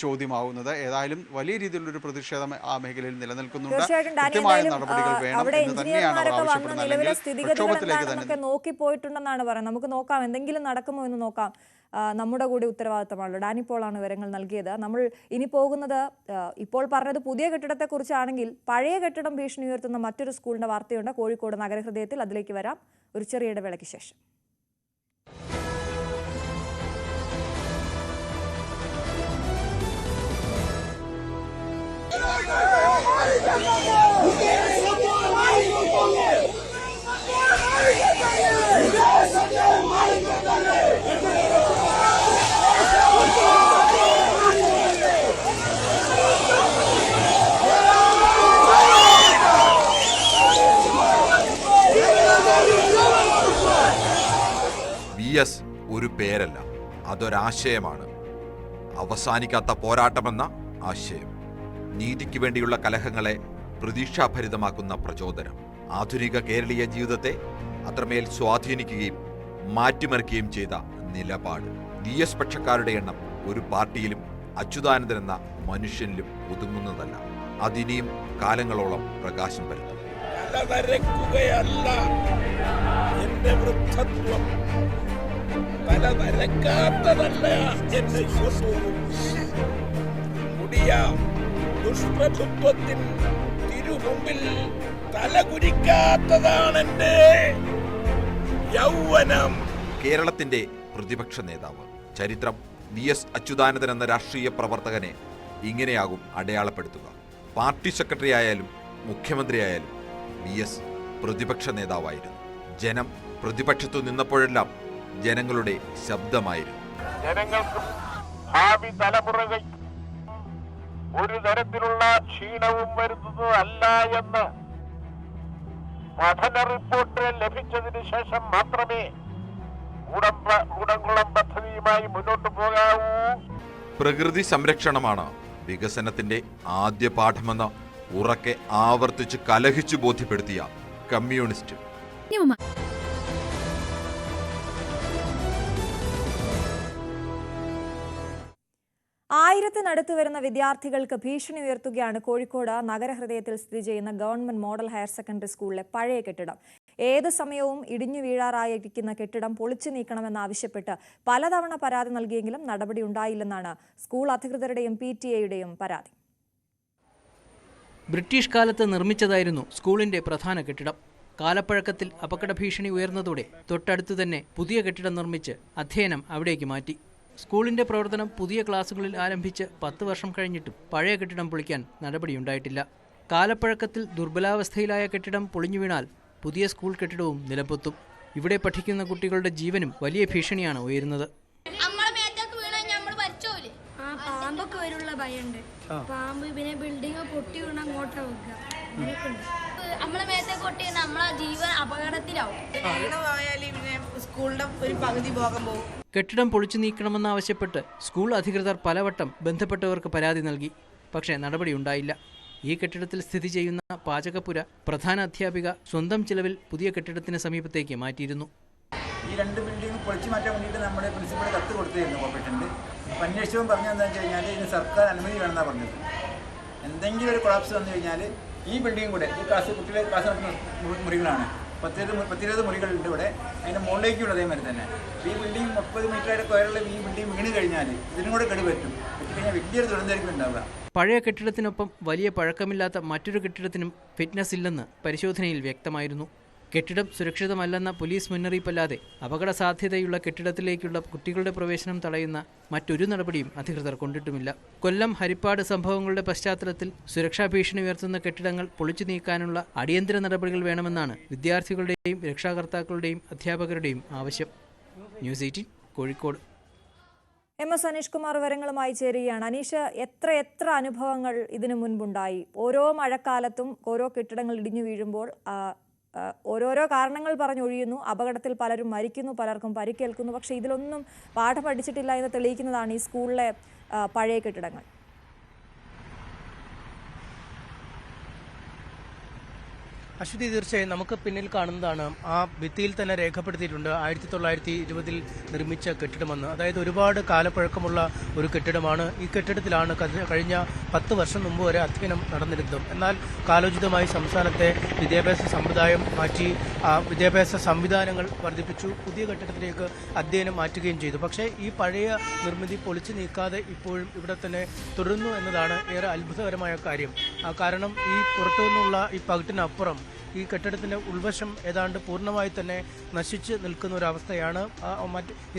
ചോദ്യമാവുന്നത്. ഏതായാലും വലിയ രീതിയിലുള്ളൊരു പ്രതിഷേധം ആ മേഖലയിൽ നിലനിൽക്കുന്നുണ്ട്. കൃത്യമായ നടപടികൾ വേണം എന്ന് തന്നെയാണ് അവർ ആവശ്യപ്പെടുന്നത്. നോക്കിപ്പോയിട്ടുണ്ടെന്നാണ് പറയുന്നത്. നമുക്ക് നോക്കാം, എന്തെങ്കിലും നടക്കുമോ എന്ന് നോക്കാം. നമ്മുടെ കൂടി ഉത്തരവാദിത്തമാണല്ലോ. ഡാനി പോളാണ് വിവരങ്ങൾ നൽകിയത്. നമ്മൾ ഇനി പോകുന്നത്, ഇപ്പോൾ പറഞ്ഞത് പുതിയ കെട്ടിടത്തെക്കുറിച്ചാണെങ്കിൽ പഴയ കെട്ടിടം ഭീഷണി ഉയർത്തുന്ന മറ്റൊരു സ്കൂളിന്റെ വാർത്തയുണ്ട് കോഴിക്കോട് നഗരഹൃദയത്തിൽ. അതിലേക്ക് വരാം ഒരു ചെറിയ ഇടവേളയ്ക്ക് ശേഷം. VS ഒരു പേരല്ല, അതൊരാശയമാണ്. അവസാനിക്കാത്ത പോരാട്ടമെന്ന ആശയം, നീതിക്ക് വേണ്ടിയുള്ള കലഹങ്ങളെ പ്രതീക്ഷാഭരിതമാക്കുന്ന പ്രചോദനം, ആധുനിക കേരളീയ ജീവിതത്തെ അത്രമേൽ സ്വാധീനിക്കുകയും മാറ്റിമറിക്കുകയും ചെയ്ത നിലപാട്. VS പക്ഷക്കാരുടെ എണ്ണം ഒരു പാർട്ടിയിലും അച്യുതാനന്ദൻ എന്ന മനുഷ്യനിലും ഒതുങ്ങുന്നതല്ല. അതിനിയും കാലങ്ങളോളം പ്രകാശം പരത്തും. എന്റെ വൃദ്ധത്വം തലനരക്കാത്തതല്ല, എന്റെ യുവത്വവും മുടിയ ദുഷ്പ്രഭുത്വത്തിൻ തിരുമുമ്പിൽ തലകുനിക്കാത്തതാണ് എന്റെ യൗവനം. കേരളത്തിന്റെ പ്രതിപക്ഷ നേതാവ്. ചരിത്രം VS അച്യുതാനന്ദൻ എന്ന രാഷ്ട്രീയ പ്രവർത്തകനെ ഇങ്ങനെയാകും അടയാളപ്പെടുത്തുക. പാർട്ടി സെക്രട്ടറി ആയാലും മുഖ്യമന്ത്രിയായാലും VS പ്രതിപക്ഷ നേതാവായിരുന്നു. ജനം പ്രതിപക്ഷത്തു നിന്നപ്പോഴെല്ലാം ജനങ്ങളുടെ ശബ്ദമായിരുന്നു. ജനങ്ങൾക്കും ഭാവി തലമുറകൾ ഒരു തരത്തിലുള്ള ക്ഷീണവും വരുന്നതല്ല എന്ന് പഠന റിപ്പോർട്ട് ലഭിച്ചതിന് ശേഷം മാത്രമേ കൂടംകുളം പദ്ധതിയുമായി മുന്നോട്ട് പോകാവൂ. പ്രകൃതി സംരക്ഷണമാണ് വികസനത്തിന്റെ ആദ്യ പാഠമെന്ന് ഉറക്കെ ആവർത്തിച്ച് കലഹിച്ചു ബോധ്യപ്പെടുത്തിയ കമ്മ്യൂണിസ്റ്റ്. ആയിരത്തിനടുത്ത് വരുന്ന വിദ്യാർത്ഥികൾക്ക് ഭീഷണി ഉയർത്തുകയാണ് കോഴിക്കോട് നഗരഹൃദയത്തിൽ സ്ഥിതി ചെയ്യുന്ന ഗവൺമെന്റ് മോഡൽ ഹയർ സെക്കൻഡറി സ്കൂളിലെ പഴയ കെട്ടിടം. ഏത് സമയവും ഇടിഞ്ഞു വീഴാറായിരിക്കുന്ന കെട്ടിടം പൊളിച്ചു നീക്കണമെന്നാവശ്യപ്പെട്ട് പലതവണ പരാതി നൽകിയെങ്കിലും നടപടി ഉണ്ടായില്ലെന്നാണ് സ്കൂൾ അധികൃതരുടെയും PTA-യുടെയും പരാതി. ബ്രിട്ടീഷ് കാലത്ത് നിർമ്മിച്ചതായിരുന്നു സ്കൂളിന്റെ പ്രധാന കെട്ടിടം. കാലപ്പഴക്കത്തിൽ അപകട ഭീഷണി ഉയർന്നതോടെ തൊട്ടടുത്ത് തന്നെ പുതിയ കെട്ടിടം നിർമ്മിച്ച് അധ്യയനം അവിടേക്ക് മാറ്റി. സ്കൂളിന്റെ പ്രവർത്തനം പുതിയ ക്ലാസുകളിൽ ആരംഭിച്ച് 10 വർഷം കഴിഞ്ഞിട്ടും പഴയ കെട്ടിടം പൊളിക്കാൻ നടപടിയുണ്ടായിട്ടില്ല. കാലപ്പഴക്കത്തിൽ ദുർബലാവസ്ഥയിലായ കെട്ടിടം പൊളിഞ്ഞു വീണാൽ പുതിയ സ്കൂൾ കെട്ടിടവും നിലംപൊത്തും. ഇവിടെ പഠിക്കുന്ന കുട്ടികളുടെ ജീവനും വലിയ ഭീഷണിയാണ് ഉയരുന്നത്. പാമ്പൊക്കെ വരുള്ള ഭയമുണ്ട്. പാമ്പ് പിന്നെ ബിൽഡിംഗ് പൊട്ടി വീണ അങ്ങോട്ടാ വെക്കുക. നമ്മളെ മേത്തെ കൊട്ടി നമ്മളെ ജീവൻ അപകടത്തിലാവും. സ്കൂളിന്റെ ഒരു പകുതി ഭാഗം പോകും. കെട്ടിടം പൊളിച്ചു നീക്കണമെന്നാവശ്യപ്പെട്ട് സ്കൂൾ അധികൃതർ പലവട്ടം ബന്ധപ്പെട്ടവർക്ക് പരാതി നൽകി. പക്ഷേ നടപടിയുണ്ടായില്ല. ഈ കെട്ടിടത്തിൽ സ്ഥിതി ചെയ്യുന്ന പാചകപ്പുര പ്രധാന അധ്യാപിക സ്വന്തം ചിലവിൽ പുതിയ കെട്ടിടത്തിന് സമീപത്തേക്ക് മാറ്റിയിരുന്നു. ഈ 2 ബിൽഡിംഗ് പൊളിച്ചു മാറ്റാൻ വേണ്ടിയിട്ട് നമ്മുടെ പ്രിൻസിപ്പൾ കത്ത് കൊടുത്തിരുന്നു കോർപ്പറേഷനിൽ. അന്വേഷണവും പറഞ്ഞതെന്ന് വെച്ച് കഴിഞ്ഞാൽ ഇതിന് സർക്കാർ അനുമതി വേണമെന്നാണ് പറഞ്ഞത്. എന്തെങ്കിലും ഒരു കൊളാപ്സ് വന്നു കഴിഞ്ഞാൽ ഈ ബിൽഡിംഗ് കൂടെ ഈ കുട്ടികളെ ക്ലാസ് നടത്തുന്ന മുറികളാണ്. 10-20 മുറികളുണ്ട് ഇവിടെ. അതിൻ്റെ മുകളിലേക്കുള്ള അതേമാതിരി തന്നെ ഈ ബിൽഡിംഗ് 30 മീറ്റർ സ്ക്വയറുള്ള ഈ ബിൽഡിംഗ് വീണ് കഴിഞ്ഞാൽ ഇതിനും കൂടെ കെടുപറ്റും. പറ്റിക്കഴിഞ്ഞാൽ വലിയൊരു ദുരന്തമായിരിക്കും ഉണ്ടാവുക. പഴയ കെട്ടിടത്തിനൊപ്പം വലിയ പഴക്കമില്ലാത്ത മറ്റൊരു കെട്ടിടത്തിനും ഫിറ്റ്നസ് ഇല്ലെന്ന് പരിശോധനയിൽ വ്യക്തമായിരുന്നു. കെട്ടിടം സുരക്ഷിതമല്ലെന്ന പോലീസ് മുന്നറിയിപ്പല്ലാതെ അപകട സാധ്യതയുള്ള കെട്ടിടത്തിലേക്കുള്ള കുട്ടികളുടെ പ്രവേശനം തടയുന്ന മറ്റൊരു നടപടിയും അധികൃതർ കൊണ്ടിട്ടുമില്ല. കൊല്ലം ഹരിപ്പാട് സംഭവങ്ങളുടെ പശ്ചാത്തലത്തിൽ സുരക്ഷാ ഭീഷണി ഉയർത്തുന്ന കെട്ടിടങ്ങൾ പൊളിച്ചു നീക്കാനുള്ള അടിയന്തര നടപടികൾ വേണമെന്നാണ് വിദ്യാർത്ഥികളുടെയും രക്ഷാകർത്താക്കളുടെയും അധ്യാപകരുടെയും ആവശ്യം. ന്യൂസ് 18 കോഴിക്കോട്. MS അനീഷ് കുമാർ വിവരങ്ങളുമായി ചേരുകയാണ്. അനീഷ്, എത്ര അനുഭവങ്ങൾ ഇതിനു മുൻപുണ്ടായി? ഓരോ മഴക്കാലത്തും ഓരോ കെട്ടിടങ്ങൾ ഇടിഞ്ഞു വീഴുമ്പോൾ ഓരോരോ കാരണങ്ങൾ പറഞ്ഞൊഴിയുന്നു. അപകടത്തിൽ പലരും മരിക്കുന്നു, പലർക്കും പരിക്കേൽക്കുന്നു. പക്ഷേ ഇതിലൊന്നും പാഠം പഠിച്ചിട്ടില്ല എന്ന് തെളിയിക്കുന്നതാണ് ഈ സ്കൂളിലെ പഴയ കെട്ടിടങ്ങൾ. അശ്വതി, തീർച്ചയായും നമുക്ക് പിന്നിൽ കാണുന്നതാണ് ആ ഭിത്തിയിൽ തന്നെ രേഖപ്പെടുത്തിയിട്ടുണ്ട് 1920 നിർമ്മിച്ച കെട്ടിടമെന്ന്. അതായത് ഒരുപാട് കാലപ്പഴക്കമുള്ള ഒരു കെട്ടിടമാണ്. ഈ കെട്ടിടത്തിലാണ് കഴിഞ്ഞ 10 വർഷം മുമ്പ് വരെ അധ്യയനം നടന്നിരുന്നത്. എന്നാൽ കാലോചിതമായി സംസ്ഥാനത്തെ വിദ്യാഭ്യാസ സമ്പ്രദായം മാറ്റി വിദ്യാഭ്യാസ സംവിധാനങ്ങൾ വർദ്ധിപ്പിച്ചു. പുതിയ കെട്ടിടത്തിലേക്ക് അധ്യയനം മാറ്റുകയും ചെയ്തു. പക്ഷേ ഈ പഴയ നിർമ്മിതി പൊളിച്ചു നീക്കാതെ ഇപ്പോഴും ഇവിടെ തന്നെ തുടരുന്നു എന്നതാണ് ഏറെ അത്ഭുതകരമായ കാര്യം. കാരണം ഈ പുറത്തു നിന്നുള്ള ഈ പകിട്ടിനപ്പുറം ഈ കെട്ടിടത്തിൻ്റെ ഉൾവശം ഏതാണ്ട് പൂർണ്ണമായി തന്നെ നശിച്ച് നിൽക്കുന്ന ഒരവസ്ഥയാണ്.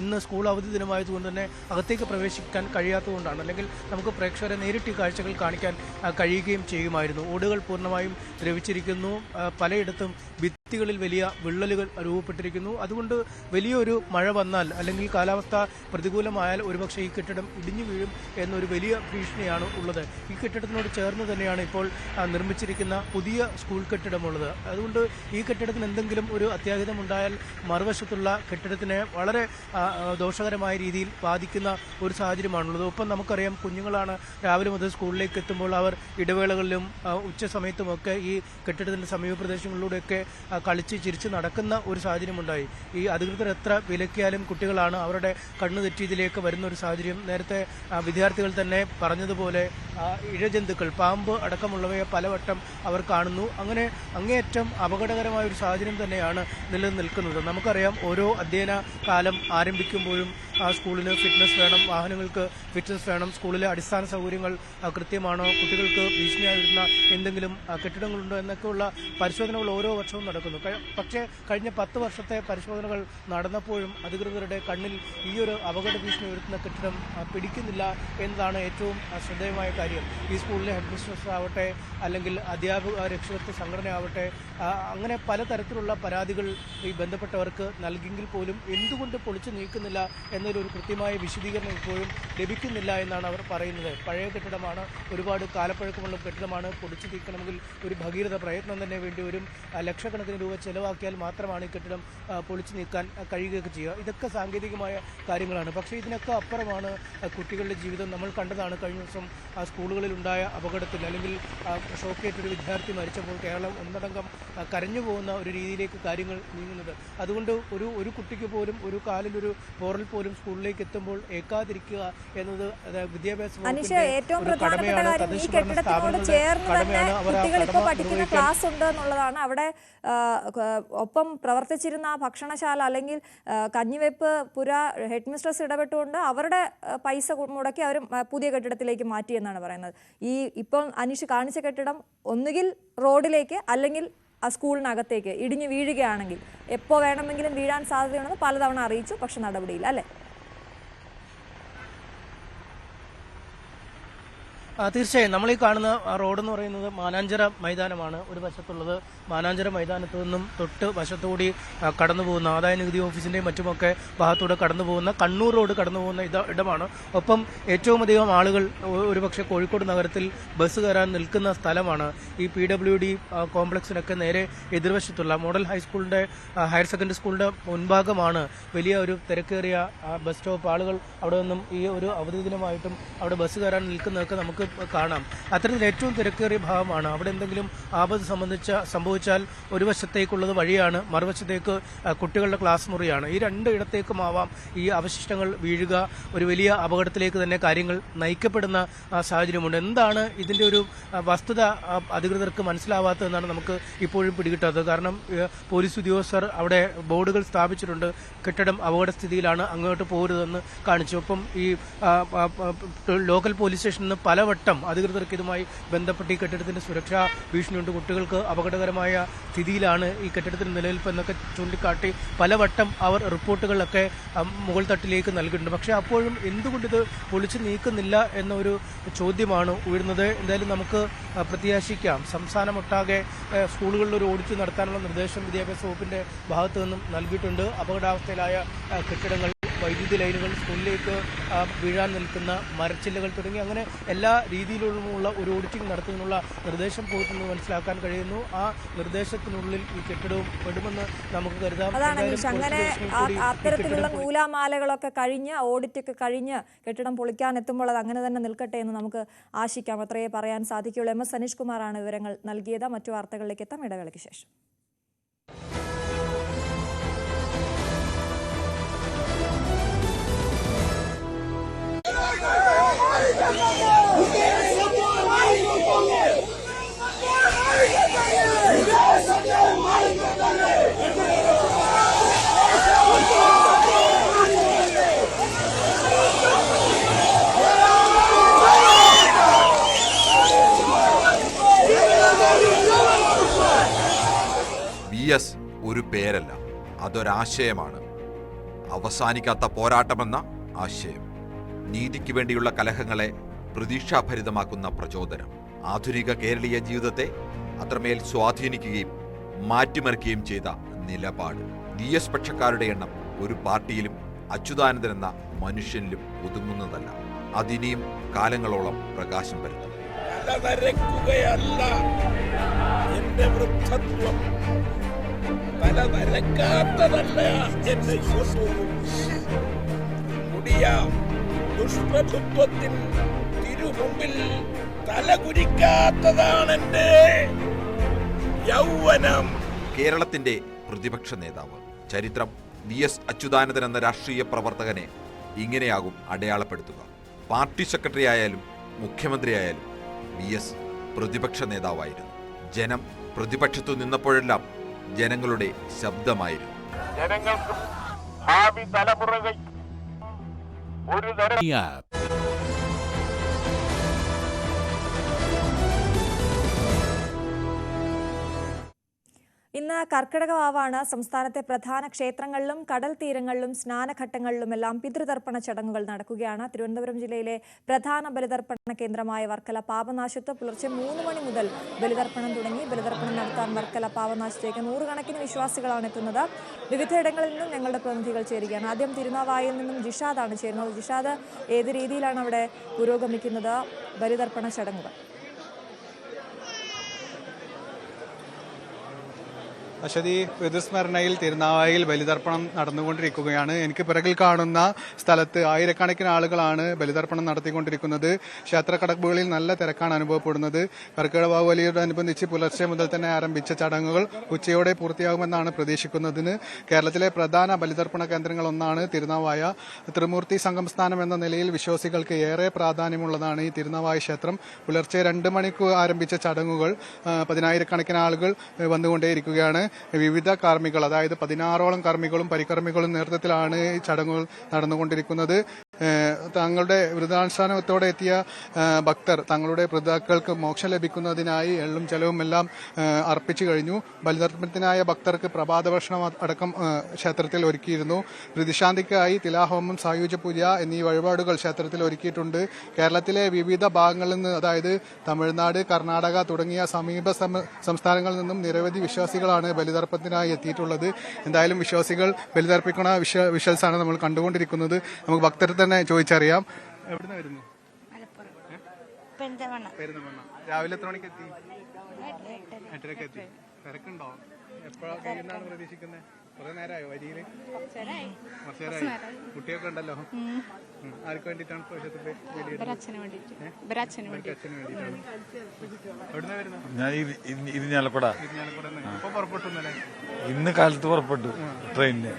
ഇന്ന് സ്കൂൾ അവധി ദിനമായതുകൊണ്ട് തന്നെ അകത്തേക്ക് പ്രവേശിക്കാൻ കഴിയാത്തതുകൊണ്ടാണ്. അല്ലെങ്കിൽ നമുക്ക് പ്രേക്ഷകരെ നേരിട്ട് ഈ കാഴ്ചകൾ കാണിക്കാൻ കഴിയുകയും ചെയ്യുമായിരുന്നു. ഓടുകൾ പൂർണ്ണമായും ദ്രവിച്ചിരിക്കുന്നു. പലയിടത്തും ഭിത്തികളിൽ വലിയ വിള്ളലുകൾ രൂപപ്പെട്ടിരിക്കുന്നു. അതുകൊണ്ട് വലിയൊരു മഴ വന്നാൽ അല്ലെങ്കിൽ കാലാവസ്ഥ പ്രതികൂലമായാൽ ഒരുപക്ഷെ ഈ കെട്ടിടം ഇടിഞ്ഞു വീഴും എന്നൊരു വലിയ ഭീഷണിയാണ് ഉള്ളത്. ഈ കെട്ടിടത്തിനോട് ചേർന്ന് തന്നെയാണ് ഇപ്പോൾ നിർമ്മിച്ചിരിക്കുന്ന പുതിയ സ്കൂൾ കെട്ടിടമുള്ളത്. അതുകൊണ്ട് ഈ കെട്ടിടത്തിന് എന്തെങ്കിലും ഒരു അത്യാഹിതമുണ്ടായാൽ മറുവശത്തുള്ള കെട്ടിടത്തിനെ വളരെ ദോഷകരമായ രീതിയിൽ ബാധിക്കുന്ന ഒരു സാഹചര്യമാണുള്ളത്. ഒപ്പം നമുക്കറിയാം, കുഞ്ഞുങ്ങളാണ് രാവിലെ മുതൽ സ്കൂളിലേക്ക് എത്തുമ്പോൾ അവർ ഇടവേളകളിലും ഉച്ച സമയത്തുമൊക്കെ ഈ കെട്ടിടത്തിൻ്റെ സമീപ പ്രദേശങ്ങളിലൂടെയൊക്കെ കളിച്ച് ചിരിച്ച് നടക്കുന്ന ഒരു സാഹചര്യമുണ്ടായി. ഈ അധികൃതർ എത്ര വിലക്കിയാലും കുട്ടികളാണ് അവരുടെ കണ്ണു തെറ്റിയതിലേക്ക് വരുന്ന ഒരു സാഹചര്യം. നേരത്തെ വിദ്യാർത്ഥികൾ തന്നെ പറഞ്ഞതുപോലെ ഇഴജന്തുക്കൾ, പാമ്പ് അടക്കമുള്ളവയെ പലവട്ടം അവർ കാണുന്നു. അങ്ങനെ അങ്ങേയറ്റം അപകടകരമായ ഒരു സാഹചര്യം തന്നെയാണ് നിലനിൽക്കുന്നത്. നമുക്കറിയാം, ഓരോ അധ്യയന കാലം ആരംഭിക്കുമ്പോഴും സ്കൂളിന് ഫിറ്റ്നസ് വേണം, വാഹനങ്ങൾക്ക് ഫിറ്റ്നസ് വേണം, സ്കൂളിലെ അടിസ്ഥാന സൗകര്യങ്ങൾ കൃത്യമാണോ, കുട്ടികൾക്ക് ഭീഷണിയായി വരുന്ന എന്തെങ്കിലും കെട്ടിടങ്ങളുണ്ടോ എന്നൊക്കെയുള്ള പരിശോധനകൾ ഓരോ വർഷവും നടക്കുന്നു. പക്ഷേ കഴിഞ്ഞ 10 വർഷത്തെ പരിശോധനകൾ നടന്നപ്പോഴും അധികൃതരുടെ കണ്ണിൽ ഈ ഒരു അപകട ഭീഷണി ഉയർത്തുന്ന കെട്ടിടം പിടിക്കുന്നില്ല എന്നതാണ് ഏറ്റവും ശ്രദ്ധേയമായ കാര്യം. ഈ സ്കൂളിലെ ഹെഡ് മിസ്ട്രസ് ആവട്ടെ, അല്ലെങ്കിൽ അധ്യാപക രക്ഷകത്വ സംഘടന ആവട്ടെ, അങ്ങനെ പലതരത്തിലുള്ള പരാതികൾ ഈ ബന്ധപ്പെട്ടവർക്ക് നൽകിയെങ്കിൽ പോലും എന്തുകൊണ്ട് പൊളിച്ചു നീക്കുന്നില്ല എന്നൊരു കൃത്യമായ വിശദീകരണം ഇപ്പോഴും ലഭിക്കുന്നില്ല എന്നാണ് അവർ പറയുന്നത്. പഴയ കെട്ടിടമാണ്, ഒരുപാട് കാലപ്പഴക്കമുള്ള കെട്ടിടമാണ്. പൊളിച്ചു നീക്കണമെങ്കിൽ ഒരു ഭഗീരഥ പ്രയത്നം തന്നെ വേണ്ടി വരും. ലക്ഷക്കണക്കിന് രൂപ ചെലവാക്കിയാൽ മാത്രമാണ് ഈ കെട്ടിടം പൊളിച്ചു നീക്കാൻ കഴിയുകയൊക്കെ ചെയ്യുക. ഇതൊക്കെ സാങ്കേതികമായ കാര്യങ്ങളാണ്. പക്ഷേ ഇതിനൊക്കെ അപ്പുറമാണ് കുട്ടികളുടെ ജീവിതം. നമ്മൾ കണ്ടതാണ് കഴിഞ്ഞ ദിവസം സ്കൂളുകളിലുണ്ടായ അപകടത്തിൽ, അല്ലെങ്കിൽ ഷോക്കേറ്റൊരു വിദ്യാർത്ഥി മരിച്ചപ്പോൾ കേരളം ഒന്നടങ്കം കരഞ്ഞു പോകുന്ന ഒരു രീതിയിലേക്ക് കാര്യങ്ങൾ നീങ്ങുന്നത്. അതുകൊണ്ട് ഒരു കുട്ടിക്ക് പോലും ഒരു കാലിലൊരു പോറൽ പോലും സ്കൂളിലേക്ക് എത്തുമ്പോൾ ഏക്കാതിരിക്കുക എന്നത് വിദ്യാഭ്യാസ ഏറ്റവും പ്രധാനപ്പെട്ട കാര്യം ഈ കെട്ടിടത്തിനോട് ചേർന്ന് തന്നെ കുട്ടികൾ ഇപ്പോൾ പഠിക്കുന്ന ക്ലാസ് ഉണ്ട് എന്നുള്ളതാണ്. അവിടെ ഒപ്പം പ്രവർത്തിച്ചിരുന്ന ഭക്ഷണശാല അല്ലെങ്കിൽ കഞ്ഞിവെപ്പ് പുര ഹെഡ് മിസ്ട്രസ് ഇടപെട്ടുകൊണ്ട് അവരുടെ പൈസ മുടക്കി അവർ പുതിയ കെട്ടിടത്തിലേക്ക് മാറ്റിയെന്നാണ് പറയുന്നത്. ഈ ഇപ്പോൾ അനീഷ് കാണിച്ച കെട്ടിടം ഒന്നുകിൽ റോഡിലേക്ക് അല്ലെങ്കിൽ ആ സ്കൂളിനകത്തേക്ക് ഇടിഞ്ഞു വീഴുകയാണെങ്കിൽ എപ്പോൾ വേണമെങ്കിലും വീഴാൻ സാധ്യതയുണ്ടെന്ന് പലതവണ അറിയിച്ചു, പക്ഷെ നടപടിയില്ല, അല്ലേ? തീർച്ചയായും നമ്മൾ ഈ കാണുന്ന റോഡെന്ന് പറയുന്നത് മാനാഞ്ചിറ മൈതാനമാണ്. ഒരു വശത്തുള്ളത് മാനാഞ്ചിറ മൈതാനത്ത് നിന്നും തൊട്ട് വശത്തുകൂടി കടന്നു പോകുന്ന ആദായ നികുതി ഓഫീസിൻ്റെയും മറ്റുമൊക്കെ ഭാഗത്തൂടെ കടന്നു പോകുന്ന കണ്ണൂർ റോഡ് കടന്നു പോകുന്ന ഇടമാണ്. ഒപ്പം ഏറ്റവും അധികം ആളുകൾ ഒരുപക്ഷെ കോഴിക്കോട് നഗരത്തിൽ ബസ് കയറാൻ നിൽക്കുന്ന സ്ഥലമാണ്. ഈ PWD കോംപ്ലക്സിനൊക്കെ നേരെ എതിർവശത്തുള്ള മോഡൽ ഹൈസ്കൂളിൻ്റെ ഹയർ സെക്കൻഡറി സ്കൂളിൻ്റെ മുൻഭാഗമാണ് വലിയ ഒരു തിരക്കേറിയ ബസ് സ്റ്റോപ്പ്. ആളുകൾ അവിടെ നിന്നും ഈ ഒരു അവധി ദിനമായിട്ടും അവിടെ ബസ് കയറാൻ നിൽക്കുന്നതൊക്കെ നമുക്ക് കാണാം. അത്തരത്തിൽ ഏറ്റവും തിരക്കേറിയ ഭാഗമാണ്. അവിടെ എന്തെങ്കിലും ആപത്ത് സംഭവിച്ചാൽ ഒരു വശത്തേക്കുള്ളത് വഴിയാണ്, മറുവശത്തേക്ക് കുട്ടികളുടെ ക്ലാസ് മുറിയാണ്. ഈ രണ്ടിടത്തേക്കുമാവാം ഈ അവശിഷ്ടങ്ങൾ വീഴുക. ഒരു വലിയ അപകടത്തിലേക്ക് തന്നെ കാര്യങ്ങൾ നയിക്കപ്പെടുന്ന സാഹചര്യമുണ്ട്. എന്താണ് ഇതിൻ്റെ ഒരു വസ്തുത അധികൃതർക്ക് മനസ്സിലാവാത്തതെന്നാണ് നമുക്ക് ഇപ്പോഴും പിടികിട്ടാത്തത്. കാരണം പോലീസ് ഉദ്യോഗസ്ഥർ അവിടെ ബോർഡുകൾ സ്ഥാപിച്ചിട്ടുണ്ട്, കെട്ടിടം അപകടസ്ഥിതിയിലാണ്, അങ്ങോട്ട് പോരുതെന്ന് കാണിച്ചു. ഒപ്പം ഈ ലോക്കൽ പോലീസ് സ്റ്റേഷനിൽ നിന്ന് പലവട്ടം അധികൃതർക്ക് ഇതുമായി ബന്ധപ്പെട്ട് ഈ കെട്ടിടത്തിന്റെ സുരക്ഷാ ഭീഷണിയുണ്ട്, കുട്ടികൾക്ക് അപകടകരമായ സ്ഥിതിയിലാണ് ഈ കെട്ടിടത്തിന്റെ നിലനിൽപ്പ് എന്നൊക്കെ ചൂണ്ടിക്കാട്ടി പലവട്ടം അവർ റിപ്പോർട്ടുകളൊക്കെ മുകൾ തട്ടിലേക്ക് നൽകിയിട്ടുണ്ട്. പക്ഷേ അപ്പോഴും എന്തുകൊണ്ടിത് പൊളിച്ചു നീക്കുന്നില്ല എന്നൊരു ചോദ്യമാണ് ഉയരുന്നത്. എന്തായാലും നമുക്ക് പ്രത്യാശിക്കാം. സംസ്ഥാനമൊട്ടാകെ സ്കൂളുകളിൽ ഒരു ഓഡിറ്റ് നടത്താനുള്ള നിർദ്ദേശം വിദ്യാഭ്യാസ വകുപ്പിന്റെ ഭാഗത്തു നിന്നും നൽകിയിട്ടുണ്ട്. അപകടാവസ്ഥയിലായ കെട്ടിടങ്ങൾ, വൈദ്യുതി ലൈനുകൾ, സ്കൂളിലേക്ക് വീഴാൻ നിൽക്കുന്ന മരച്ചില്ലകൾ തുടങ്ങി അങ്ങനെ എല്ലാ രീതിയിലുമുള്ള ഒരു ഓഡിറ്റിംഗ് നടത്തുന്നതിനുള്ള നിർദ്ദേശം പോയിട്ടുണ്ടെന്ന് മനസ്സിലാക്കാൻ കഴിയുന്നു. ആ നിർദ്ദേശത്തിനുള്ളിൽ ഈ കെട്ടിടവും പെടുമെന്ന് നമുക്ക് കരുതാം. അതാണ് അങ്ങനെ അത്തരത്തിലുള്ള നൂലാമാലകളൊക്കെ കഴിഞ്ഞ് ഓഡിറ്റൊക്കെ കഴിഞ്ഞ് കെട്ടിടം പൊളിക്കാൻ എത്തുമ്പോൾ അത് അങ്ങനെ തന്നെ നിൽക്കട്ടെ എന്ന് നമുക്ക് ആശിക്കാം. അത്രയേ പറയാൻ സാധിക്കുകയുള്ളൂ. MS സനീഷ് കുമാറാണ് വിവരങ്ങൾ നൽകിയത്. മറ്റു വാർത്തകളിലേക്ക് എത്താം ഇടവേളയ്ക്ക് ശേഷം. VS ഒരു പേരല്ല, അതൊരാശയമാണ്. അവസാനിക്കാത്ത പോരാട്ടമെന്ന ആശയം, നീതിക്ക് വേണ്ടിയുള്ള കലഹങ്ങളെ പ്രതീക്ഷാഭരിതമാക്കുന്ന പ്രചോദനം, ആധുനിക കേരളീയ ജീവിതത്തെ അത്രമേൽ സ്വാധീനിക്കുകയും മാറ്റിമറിക്കുകയും ചെയ്ത നിലപാട്. VS പക്ഷക്കാരുടെ എണ്ണം ഒരു പാർട്ടിയിലും അച്യുതാനന്ദൻ എന്ന മനുഷ്യനിലും ഒതുങ്ങുന്നതല്ല. അതിനിയും കാലങ്ങളോളം പ്രകാശം പരത്തും. എന്റെ വൃദ്ധത്വം തലനരക്കാത്തതല്ല എന്റെ മുടിയ ദുഷ്പ്രഭുത്വത്തിൻ തിരുമുമ്പിൽ തലകുനിക്കാത്തതാണ് എന്റെ യൗവനം. കേരളത്തിന്റെ പ്രതിപക്ഷ നേതാവ്. ചരിത്രം VS അച്യുതാനന്ദൻ എന്ന രാഷ്ട്രീയ പ്രവർത്തകനെ ഇങ്ങനെയാകും അടയാളപ്പെടുത്തുക. പാർട്ടി സെക്രട്ടറി ആയാലും മുഖ്യമന്ത്രിയായാലും VS പ്രതിപക്ഷ നേതാവായിരുന്നു. ജനം പ്രതിപക്ഷത്തു നിന്നപ്പോഴെല്ലാം ജനങ്ങളുടെ ശബ്ദമായിരുന്നു. ജനങ്ങൾക്കും ഭാവി തലമുറകൾ ഒരു തരം ഇന്ന് കർക്കിടക വാവാണ്. സംസ്ഥാനത്തെ പ്രധാന ക്ഷേത്രങ്ങളിലും കടൽ തീരങ്ങളിലും സ്നാനഘട്ടങ്ങളിലുമെല്ലാം പിതൃതർപ്പണ ചടങ്ങുകൾ നടക്കുകയാണ്. തിരുവനന്തപുരം ജില്ലയിലെ പ്രധാന ബലിതർപ്പണ കേന്ദ്രമായ വർക്കല പാപനാശത്ത് പുലർച്ചെ 3 മണി മുതൽ ബലിതർപ്പണം തുടങ്ങി. ബലിതർപ്പണം നടത്താൻ വർക്കല പാപനാശത്തേക്ക് നൂറുകണക്കിന് വിശ്വാസികളാണ് എത്തുന്നത്. വിവിധയിടങ്ങളിൽ നിന്നും ഞങ്ങളുടെ പ്രതിനിധികൾ ചേരുകയാണ്. ആദ്യം തിരുനാവായിൽ നിന്നും ജിഷാദാണ് ചേരുന്നത്. ജിഷാദ്, ഏത് രീതിയിലാണ് അവിടെ പുരോഗമിക്കുന്നത് ബലിതർപ്പണ ചടങ്ങുകൾ? അശ്വതി പിതൃസ്മരണയിൽ തിരുനാവായിൽ ബലിതർപ്പണം നടന്നുകൊണ്ടിരിക്കുകയാണ്. എനിക്ക് പിറകിൽ കാണുന്ന സ്ഥലത്ത് ആയിരക്കണക്കിന് ആളുകളാണ് ബലിതർപ്പണം നടത്തിക്കൊണ്ടിരിക്കുന്നത്. ക്ഷേത്ര കടമ്പുകളിൽ നല്ല തിരക്കാണ് അനുഭവപ്പെടുന്നത്. കർക്കിടക വാവുബലിയോടനുബന്ധിച്ച് പുലർച്ചെ മുതൽ തന്നെ ആരംഭിച്ച ചടങ്ങുകൾ ഉച്ചയോടെ പൂർത്തിയാകുമെന്നാണ് പ്രതീക്ഷിക്കുന്നതിന്. കേരളത്തിലെ പ്രധാന ബലിതർപ്പണ കേന്ദ്രങ്ങളൊന്നാണ് തിരുനാവായ. ത്രിമൂർത്തി സംഗമസ്ഥാനം എന്ന നിലയിൽ വിശ്വാസികൾക്ക് ഏറെ പ്രാധാന്യമുള്ളതാണ് ഈ തിരുനാവായ ക്ഷേത്രം. പുലർച്ചെ 2 മണിക്ക് ആരംഭിച്ച ചടങ്ങുകൾ 10,000കണക്കിന് ആളുകൾ വന്നുകൊണ്ടേയിരിക്കുകയാണ്. വിവിധ കർമ്മികൾ, അതായത് 16ഓളം കർമ്മികളും പരികർമ്മികളും നേതൃത്വത്തിലാണ് ഈ ചടങ്ങുകൾ നടന്നുകൊണ്ടിരിക്കുന്നത്. തങ്ങളുടെ വ്രതാനുഷ്ഠാനത്തോടെ എത്തിയ ഭക്തർ തങ്ങളുടെ വ്രതാക്കൾക്ക് മോക്ഷം ലഭിക്കുന്നതിനായി എള്ളും ജലവും എല്ലാം അർപ്പിച്ചു കഴിഞ്ഞു. ബലിതർപ്പണത്തിനായ ഭക്തർക്ക് പ്രഭാത ഭക്ഷണം അടക്കം ക്ഷേത്രത്തിൽ ഒരുക്കിയിരുന്നു. പ്രതിശാന്തിക്കായി തിലാഹോമം, സായുജ്യ പൂജ എന്നീ വഴിപാടുകൾ ക്ഷേത്രത്തിൽ ഒരുക്കിയിട്ടുണ്ട്. കേരളത്തിലെ വിവിധ ഭാഗങ്ങളിൽ നിന്ന്, അതായത് തമിഴ്നാട്, കർണാടക തുടങ്ങിയ സമീപ സംസ്ഥാനങ്ങളിൽ നിന്നും നിരവധി വിശ്വാസികളാണ് ബലിതർപ്പണത്തിനായി എത്തിയിട്ടുള്ളത്. എന്തായാലും വിശ്വാസികൾ ബലിതർപ്പിക്കുന്ന വിഷ്വൽസാണ് നമ്മൾ കണ്ടുകൊണ്ടിരിക്കുന്നത്. നമുക്ക് ഭക്തരെ തന്നെ ചോദിച്ചറിയാം. എവിടുന്ന് വരുന്നു? പെരുന്തമണ്ണ. രാവിലെ എത്ര മണിക്ക് എത്തി? 8:30 എത്തി. തിരക്കുണ്ടോ? എപ്പോഴാണ് കഴിയുന്നതാണ് പ്രതീക്ഷിക്കുന്നത്? കുറെ നേരമായോ വരിയില്? കുറച്ചു നേരമായി. കുട്ടിയൊക്കെ ഉണ്ടല്ലോ. ആർക്ക് വേണ്ടിയിട്ടാണ് അച്ഛന് വേണ്ടിയിട്ടാണ്. എവിടുന്ന വരുന്നത്? ഞാൻ ഇരിഞ്ഞാലക്കുട. ഇപ്പൊ പുറപ്പെട്ടു? ഇന്ന് കാലത്ത് പുറപ്പെട്ടു ട്രെയിനിന്.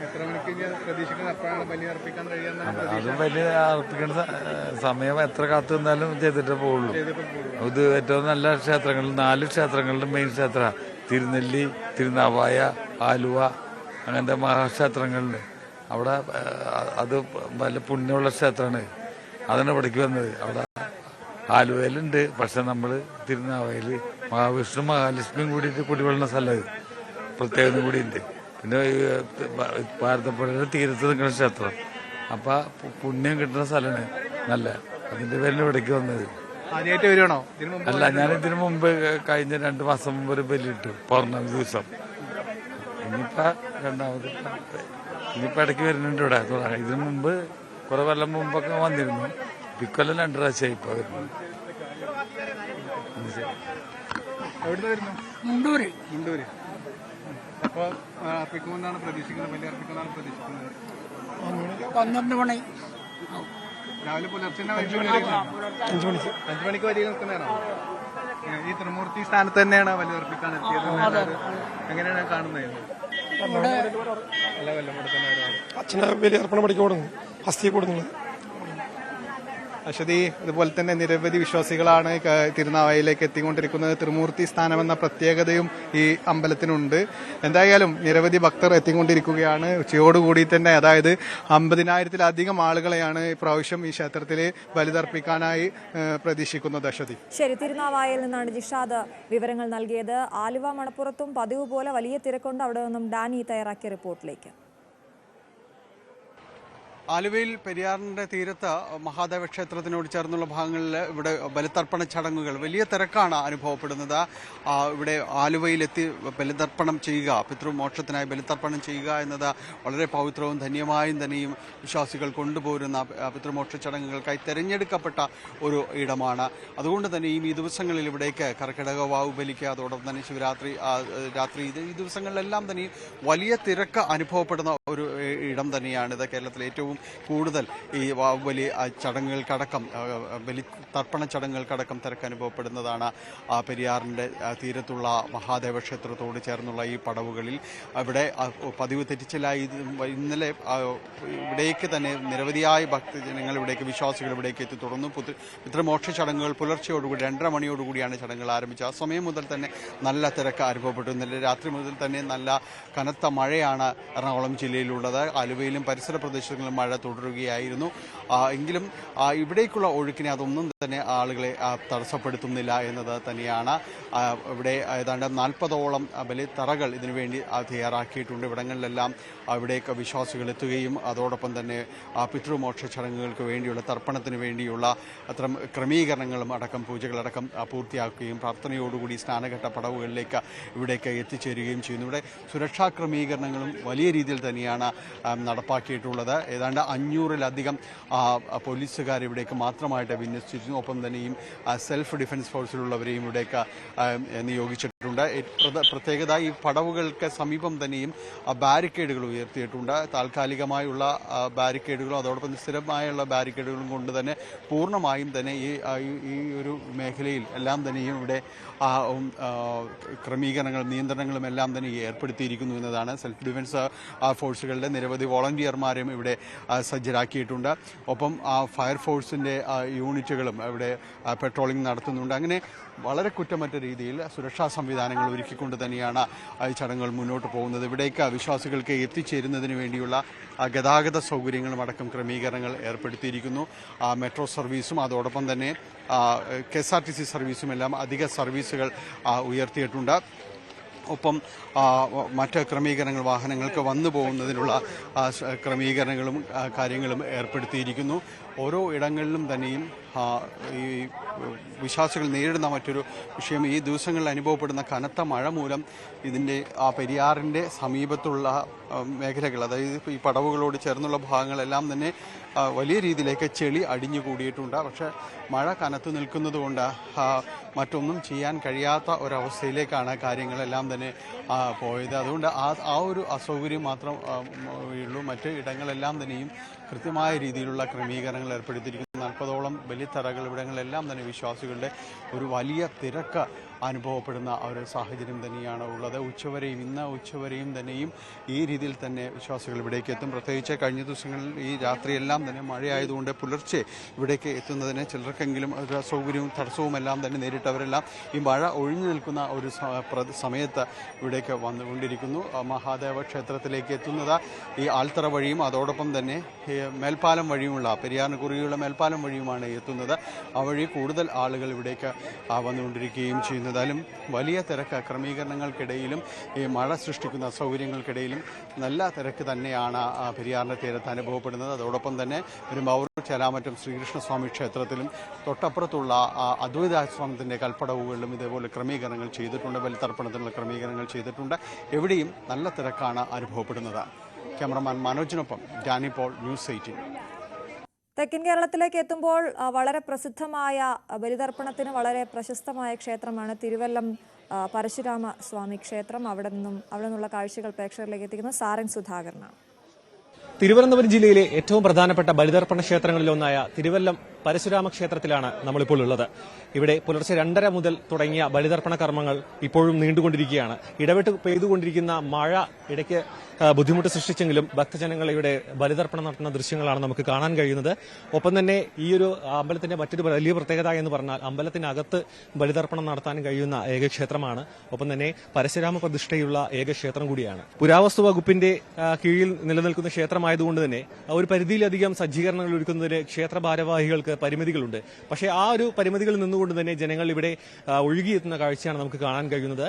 എത്ര മണിക്ക് പ്രതീക്ഷിക്കുന്നത്? എപ്പോഴാണ് ബലി അർപ്പിക്കാൻ കഴിയുന്നത്? അത് ബലി അർപ്പിക്കേണ്ട സമയം എത്ര കാത്തു നിന്നാലും ചെയ്തിട്ടേ പോവുള്ളൂ. ഇത് ഏറ്റവും നല്ല ക്ഷേത്രങ്ങളിൽ 4 ക്ഷേത്രങ്ങളുടെ മെയിൻ ക്ഷേത്ര തിരുനെല്ലി, തിരുനാവായ, ആലുവ, അങ്ങനത്തെ മഹാക്ഷേത്രങ്ങളുണ്ട്. അവിടെ അത് നല്ല പുണ്യമുള്ള ക്ഷേത്രമാണ്. അതാണ് ഇവിടേക്ക് വന്നത്. അവിടെ ആലുവയിലുണ്ട്, പക്ഷെ നമ്മൾ തിരുനാവായിൽ മഹാവിഷ്ണു മഹാലക്ഷ്മിയും കൂടിയിട്ട് കുടിവെള്ളുന്ന സ്ഥലം പ്രത്യേകത കൂടിയുണ്ട്. പിന്നെ ഭാരതപ്പുഴയുടെ തീരത്ത് നിൽക്കുന്ന ക്ഷേത്രം. അപ്പം പുണ്യം കിട്ടുന്ന സ്ഥലമാണ് നല്ല. അതിന്റെ പേരിൽ ഇവിടേക്ക് വന്നത്. ആദ്യമായിട്ട് വരുവാണോ? അല്ല, ഞാൻ ഇതിനു മുമ്പ് കഴിഞ്ഞ 2 മാസം മുമ്പ് ഒരു ബലിയിട്ടു, പൗർണമി ദിവസം. ഇനിയിപ്പോ ഇടയ്ക്ക് വരുന്നുണ്ട് ഇവിടെ. ഇതിനു മുമ്പ് കുറെ കൊല്ലം മുമ്പൊക്കെ വന്നിരുന്നു. ഇക്കൊല്ലം 2 പ്രാവശ്യമായി ഇപ്പൊ വരുന്നു. മുണ്ടൂര്. അപ്പൊ അർപ്പിക്കുമെന്നാണ് പ്രതീക്ഷിക്കുന്നത്? ബലി അർപ്പിക്കുമെന്നാണ് പ്രതീക്ഷിക്കുന്നത്? 12 മണി. രാവിലെ പുലർച്ചെ 5 മണിക്ക് വരി നിൽക്കുന്നതാണോ? ഈ ത്രിമൂർത്തി സ്ഥാനത്ത് തന്നെയാണ് ബലി അർപ്പിക്കാൻ എത്തിയത്. എങ്ങനെയാണ് കാണുന്നത്? എല്ലാ കൊല്ലം ഇവിടെ തന്നെ വരാറ്. അച്ഛനെ ബലി അർപ്പണ പഠിക്കാൻ കൊടുക്കുന്നു, അസ്ഥി കൊടുക്കുന്നത്. അശ്വതി, അതുപോലെ തന്നെ നിരവധി വിശ്വാസികളാണ് തിരുനാവായിലേക്ക് എത്തിക്കൊണ്ടിരിക്കുന്നത്. ത്രിമൂർത്തി സ്ഥാനം എന്ന പ്രത്യേകതയും ഈ അമ്പലത്തിനുണ്ട്. എന്തായാലും നിരവധി ഭക്തർ എത്തിക്കൊണ്ടിരിക്കുകയാണ്. ഉച്ചയോടുകൂടി തന്നെ, അതായത് 50,000-ലധികം ആളുകളെയാണ് ഇപ്രാവശ്യം ഈ ക്ഷേത്രത്തിൽ ബലിതർപ്പിക്കാനായി പ്രതീക്ഷിക്കുന്നത്. അശ്വതി, ശരി. തിരുനാവായിൽ നിന്നാണ് ജിഷാദ് വിവരങ്ങൾ നൽകിയത്. ആലുവ മണപ്പുറത്തും പതിവ് പോലെ വലിയ തിരക്കുണ്ട്. അവിടെ നിന്നും ഡാനി തയ്യാറാക്കിയ റിപ്പോർട്ടിലേക്ക്. ആലുവയിൽ പെരിയാറിൻ്റെ തീരത്ത് മഹാദേവ ക്ഷേത്രത്തിനോട് ചേർന്നുള്ള ഭാഗങ്ങളിൽ ഇവിടെ ബലിതർപ്പണ ചടങ്ങുകൾ വലിയ തിരക്കാണ് അനുഭവപ്പെടുന്നത്. ഇവിടെ ആലുവയിലെത്തി ബലിതർപ്പണം ചെയ്യുക, പിതൃമോക്ഷത്തിനായി ബലിതർപ്പണം ചെയ്യുക എന്നത് വളരെ പവിത്രവും ധന്യമായും തന്നെയും വിശ്വാസികൾ കൊണ്ടുപോരുന്ന പിതൃമോക്ഷ ചടങ്ങുകൾക്കായി തിരഞ്ഞെടുക്കപ്പെട്ട ഒരു ഇടമാണ്. അതുകൊണ്ട് തന്നെ ഈ ദിവസങ്ങളിൽ ഇവിടേക്ക് കർക്കിടക വാവുബലിക്ക്, അതോടൊപ്പം തന്നെ ശിവരാത്രി രാത്രി, ഈ ദിവസങ്ങളിലെല്ലാം തന്നെ വലിയ തിരക്ക് അനുഭവപ്പെടുന്ന ഒരു ഇടം തന്നെയാണിത്. കേരളത്തിലെ ഏറ്റവും കൂടുതൽ ഈ വാവുബലി ചടങ്ങുകൾക്കടക്കം, ബലി തർപ്പണ ചടങ്ങുകൾക്കടക്കം തിരക്ക് അനുഭവപ്പെടുന്നതാണ് പെരിയാറിൻ്റെ തീരത്തുള്ള മഹാദേവ ക്ഷേത്രത്തോട് ചേർന്നുള്ള ഈ പടവുകളിൽ. ഇവിടെ പതിവ് തെറ്റിച്ചില്ല. ഇന്നലെ ഇവിടേക്ക് തന്നെ നിരവധിയായ ഭക്തജനങ്ങൾ ഇവിടേക്ക്, വിശ്വാസികൾ ഇവിടേക്ക് എത്തി തുടർന്നു. പിതൃമോക്ഷ ചടങ്ങുകൾ പുലർച്ചയോടുകൂടി 2:30 മണിയോടുകൂടിയാണ് ചടങ്ങുകൾ ആരംഭിച്ചത്. ആ സമയം മുതൽ തന്നെ നല്ല തിരക്ക് അനുഭവപ്പെട്ടു. ഇന്നലെ രാത്രി മുതൽ തന്നെ നല്ല കനത്ത മഴയാണ് എറണാകുളം ജില്ലയിലുള്ളത്. ആലുവയിലും പരിസര പ്രദേശങ്ങളിലും മഴ തുടരുകയായിരുന്നു. എങ്കിലും ഇവിടേക്കുള്ള ഒഴുക്കിനെ അതൊന്നും തന്നെ ആളുകളെ തടസ്സപ്പെടുത്തുന്നില്ല എന്നത് തന്നെയാണ്. ഇവിടെ ഏതാണ്ട് 40ഓളം ബലിത്തറകൾ ഇതിനുവേണ്ടി തയ്യാറാക്കിയിട്ടുണ്ട്. ഇവിടങ്ങളിലെല്ലാം ഇവിടേക്ക് വിശ്വാസികൾ എത്തുകയും അതോടൊപ്പം തന്നെ പിതൃമോക്ഷ ചടങ്ങുകൾക്ക് വേണ്ടിയുള്ള തർപ്പണത്തിന് വേണ്ടിയുള്ള അത്തരം ക്രമീകരണങ്ങളും അടക്കം, പൂജകളടക്കം പൂർത്തിയാക്കുകയും പ്രാർത്ഥനയോടുകൂടി സ്നാനഘട്ട പടവുകളിലേക്ക് ഇവിടേക്ക് എത്തിച്ചേരുകയും ചെയ്യുന്നു. ഇവിടെ സുരക്ഷാ ക്രമീകരണങ്ങളും വലിയ രീതിയിൽ തന്നെയാണ് നടപ്പാക്കിയിട്ടുള്ളത്. ഏതാണ്ട് 500-ലധികം പോലീസുകാർ ഇവിടേക്ക് മാത്രമായിട്ട് വിന്യസിച്ചിരുന്നു. ഒപ്പം തന്നെയും സെൽഫ് ഡിഫൻസ് ഫോഴ്സിലുള്ളവരെയും ഇവിടേക്ക് നിയോഗിച്ചിട്ടുണ്ട്. ഉയർത്തിയിട്ടുണ്ട്. പ്രത്യേകത ഈ പടവുകൾക്ക് സമീപം തന്നെയും ബാരിക്കേഡുകൾ ഉയർത്തിയിട്ടുണ്ട്. താൽക്കാലികമായുള്ള ബാരിക്കേഡുകളും അതോടൊപ്പം സ്ഥിരമായുള്ള ബാരിക്കേഡുകളും കൊണ്ട് തന്നെ പൂർണ്ണമായും തന്നെ ഈ ഒരു മേഖലയിൽ എല്ലാം തന്നെയും ഇവിടെ ക്രമീകരണങ്ങളും നിയന്ത്രണങ്ങളും എല്ലാം തന്നെ ഏർപ്പെടുത്തിയിരിക്കുന്നു എന്നതാണ്. സെൽഫ് ഡിഫൻസ് ഫോഴ്സുകളുടെ നിരവധി വോളണ്ടിയർമാരെയും ഇവിടെ സജ്ജരാക്കിയിട്ടുണ്ട്. ഒപ്പം ഫയർഫോഴ്സിൻ്റെ യൂണിറ്റുകളും ഇവിടെ പെട്രോളിംഗ് നടത്തുന്നുണ്ട്. അങ്ങനെ വളരെ കുറ്റമറ്റ രീതിയിൽ സുരക്ഷാ സംവിധാനങ്ങൾ ഒരുക്കിക്കൊണ്ട് തന്നെയാണ് ഈ ചടങ്ങുകൾ മുന്നോട്ട് പോകുന്നത്. ഇവിടേക്ക് വിശ്വാസികൾക്ക് എത്തിച്ചേരുന്നതിന് വേണ്ടിയുള്ള ഗതാഗത സൗകര്യങ്ങളും അടക്കം ക്രമീകരണങ്ങൾ ഏർപ്പെടുത്തിയിരിക്കുന്നു. മെട്രോ സർവീസും അതോടൊപ്പം തന്നെ KSRTC സർവീസും എല്ലാം അധിക സർവീസുകൾ ഉയർത്തിയിട്ടുണ്ട്. ഒപ്പം മറ്റ് ക്രമീകരണങ്ങൾ വാഹനങ്ങൾക്ക് വന്നു പോകുന്നതിനുള്ള ക്രമീകരണങ്ങളും കാര്യങ്ങളും ഏർപ്പെടുത്തിയിരിക്കുന്നു. ഓരോ ഇടങ്ങളിലും തന്നെയും ഈ വിശ്വാസികൾ നേരിടുന്ന മറ്റൊരു വിഷയം ഈ ദിവസങ്ങളിൽ അനുഭവപ്പെടുന്ന കനത്ത മഴ മൂലം ഇതിൻ്റെ പെരിയാറിൻ്റെ സമീപത്തുള്ള മേഖലകൾ, അതായത് ഈ പടവുകളോട് ചേർന്നുള്ള ഭാഗങ്ങളെല്ലാം തന്നെ വലിയ രീതിയിലേക്ക് ചെളി അടിഞ്ഞുകൂടിയിട്ടുണ്ട്. പക്ഷേ മഴ കനത്തു നിൽക്കുന്നതുകൊണ്ട് മറ്റൊന്നും ചെയ്യാൻ കഴിയാത്ത ഒരവസ്ഥയിലേക്കാണ് കാര്യങ്ങളെല്ലാം തന്നെ പോയത്. അതുകൊണ്ട് ആ ഒരു അസൗകര്യം മാത്രം ഉള്ളൂ. മറ്റ് ഇടങ്ങളെല്ലാം തന്നെയും കൃത്യമായ രീതിയിലുള്ള ക്രമീകരണങ്ങൾ ഏർപ്പെടുത്തിയിരിക്കുന്നു. 40ഓളം ബലിത്തറകൾ ഇവിടങ്ങളെല്ലാം തന്നെ വിശ്വാസികളുടെ ഒരു വലിയ തിരക്ക് അനുഭവപ്പെടുന്ന ഒരു സാഹചര്യം തന്നെയാണ് ഉള്ളത്. ഇന്ന് ഉച്ചവരെയും തന്നെയും ഈ രീതിയിൽ തന്നെ വിശ്വാസികൾ ഇവിടേക്ക് എത്തും. പ്രത്യേകിച്ച് കഴിഞ്ഞ ദിവസങ്ങളിൽ ഈ രാത്രിയെല്ലാം തന്നെ മഴയായതുകൊണ്ട് പുലർച്ചെ ഇവിടേക്ക് എത്തുന്നതിന് ചിലർക്കെങ്കിലും ഒരു അസൗകര്യവും തടസ്സവും എല്ലാം തന്നെ നേരിട്ടവരെല്ലാം ഈ മഴ ഒഴിഞ്ഞു നിൽക്കുന്ന ഒരു സമയത്ത് ഇവിടേക്ക് വന്നുകൊണ്ടിരിക്കുന്നു. മഹാദേവ ക്ഷേത്രത്തിലേക്ക് എത്തുന്നത് ഈ ആൽത്തറ വഴിയും അതോടൊപ്പം തന്നെ മേൽപ്പാലം വഴിയുമുള്ള പെരിയാറിന് കുറുകെയുള്ള മേൽപ്പാലം വഴിയുമാണ് എത്തുന്നത്. ആ വഴി കൂടുതൽ ആളുകൾ ഇവിടേക്ക് വന്നുകൊണ്ടിരിക്കുകയും ചെയ്യുന്നു. ഏതായാലും വലിയ തിരക്ക് ക്രമീകരണങ്ങൾക്കിടയിലും ഈ മഴ സൃഷ്ടിക്കുന്ന അസൗകര്യങ്ങൾക്കിടയിലും നല്ല തിരക്ക് തന്നെയാണ് പെരിയാറിൻ്റെ തീരത്ത് അനുഭവപ്പെടുന്നത്. അതോടൊപ്പം തന്നെ പെരുമ്പാവൂർ ചേലാമറ്റം ശ്രീകൃഷ്ണസ്വാമി ക്ഷേത്രത്തിലും തൊട്ടപ്പുറത്തുള്ള അദ്വൈതാശ്രമത്തിൻ്റെ കൽപ്പടവുകളിലും ഇതേപോലെ ക്രമീകരണങ്ങൾ ചെയ്തിട്ടുണ്ട്. ബലിതർപ്പണത്തിനുള്ള ക്രമീകരണങ്ങൾ ചെയ്തിട്ടുണ്ട്. എവിടെയും നല്ല തിരക്കാണ് അനുഭവപ്പെടുന്നത്. ക്യാമറമാൻ മനോജിനൊപ്പം ഡാനി പോൾ, ന്യൂസ് 18. തെക്കൻ കേരളത്തിലേക്ക് എത്തുമ്പോൾ വളരെ പ്രസിദ്ധമായ ബലിതർപ്പണത്തിന് വളരെ പ്രശസ്തമായ ക്ഷേത്രമാണ് തിരുവല്ലം പരശുരാമ സ്വാമി ക്ഷേത്രം. അവിടെ നിന്നുള്ള കാഴ്ചകൾ പ്രേക്ഷകരിലേക്ക് എത്തിക്കുന്നത് സാരംഗ് സുധാകരനാണ്. തിരുവനന്തപുരം ജില്ലയിലെ ഏറ്റവും പ്രധാനപ്പെട്ട ബലിതർപ്പണ ക്ഷേത്രങ്ങളിലൊന്നായ തിരുവല്ലം പരശുരാമ ക്ഷേത്രത്തിലാണ് നമ്മളിപ്പോൾ ഉള്ളത്. ഇവിടെ പുലർച്ചെ 2:30 മുതൽ തുടങ്ങിയ ബലിതർപ്പണ കർമ്മങ്ങൾ ഇപ്പോഴും നീണ്ടുകൊണ്ടിരിക്കുകയാണ്. ഇടവിട്ട് പെയ്തുകൊണ്ടിരിക്കുന്ന മഴ ഇടയ്ക്ക് ബുദ്ധിമുട്ട് സൃഷ്ടിച്ചെങ്കിലും ഭക്തജനങ്ങൾ ഇവിടെ ബലിതർപ്പണം നടത്തുന്ന ദൃശ്യങ്ങളാണ് നമുക്ക് കാണാൻ കഴിയുന്നത്. ഒപ്പം തന്നെ ഈ ഒരു അമ്പലത്തിന്റെ മറ്റൊരു വലിയ പ്രത്യേകത എന്ന് പറഞ്ഞാൽ അമ്പലത്തിനകത്ത് ബലിതർപ്പണം നടത്താൻ കഴിയുന്ന ഏക ക്ഷേത്രമാണ്. ഒപ്പം തന്നെ പരശുരാമ പ്രതിഷ്ഠയുള്ള ഏക ക്ഷേത്രം കൂടിയാണ്. പുരാവസ്തു വകുപ്പിന്റെ കീഴിൽ നിലനിൽക്കുന്ന ക്ഷേത്രമായതുകൊണ്ട് തന്നെ ഒരു പരിധിയിലധികം സജ്ജീകരണങ്ങൾ ഒരുക്കുന്നതിന് ക്ഷേത്ര ഭാരവാഹികൾക്ക് പരിമിതികളുണ്ട്. പക്ഷേ ആ ഒരു പരിമിതികളിൽ നിന്നുകൊണ്ട് തന്നെ ജനങ്ങൾ ഇവിടെ ഒഴുകിയെത്തുന്ന കാഴ്ചയാണ് നമുക്ക് കാണാൻ കഴിയുന്നത്.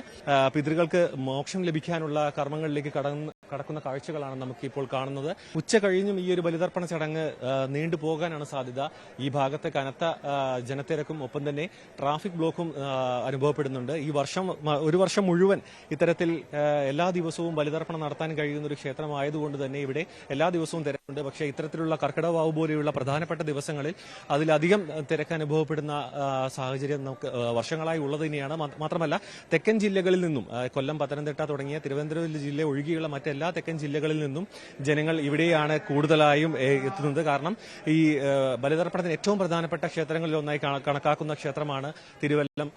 പിതൃകൾക്ക് മോക്ഷം ലഭിക്കാനുള്ള കർമ്മങ്ങളിലേക്ക് കടക്കുന്ന കാഴ്ചകളാണ് നമുക്ക് ഇപ്പോൾ കാണുന്നത്. ഉച്ച കഴിഞ്ഞും ഈ ഒരു ബലിതർപ്പണ ചടങ്ങ് നീണ്ടുപോകാനാണ് സാധ്യത. ഈ ഭാഗത്ത് കനത്ത ജനത്തിരക്കും ഒപ്പം തന്നെ ട്രാഫിക് ബ്ലോക്കും അനുഭവപ്പെടുന്നുണ്ട്. ഒരു വർഷം മുഴുവൻ ഇത്തരത്തിൽ എല്ലാ ദിവസവും ബലിതർപ്പണം നടത്താൻ കഴിയുന്ന ഒരു ക്ഷേത്രമായതുകൊണ്ട് തന്നെ ഇവിടെ എല്ലാ ദിവസവും തിരക്കുണ്ട്. പക്ഷേ ഇത്തരത്തിലുള്ള കർക്കിടക വാവ് പോലെയുള്ള പ്രധാനപ്പെട്ട ദിവസങ്ങളിൽ അതിലധികം തിരക്ക് അനുഭവപ്പെടുന്ന സാഹചര്യം നമുക്ക് വർഷങ്ങളായി ഉള്ളത് തന്നെയാണ്. മാത്രമല്ല തെക്കൻ ജില്ലകളിൽ നിന്നും കൊല്ലം, പത്തനംതിട്ട തുടങ്ങിയ തിരുവനന്തപുരം ജില്ല ഒഴികെയുള്ള മറ്റെല്ലാ തെക്കൻ ജില്ലകളിൽ നിന്നും ജനങ്ങൾ ഇവിടെയാണ് കൂടുതലായും എത്തുന്നത്. കാരണം ഈ ബലിതർപ്പണത്തിന് ഏറ്റവും പ്രധാനപ്പെട്ട ക്ഷേത്രങ്ങളിൽ ഒന്നായി കണക്കാക്കുന്ന ക്ഷേത്രമാണ് തിരുവല്ലം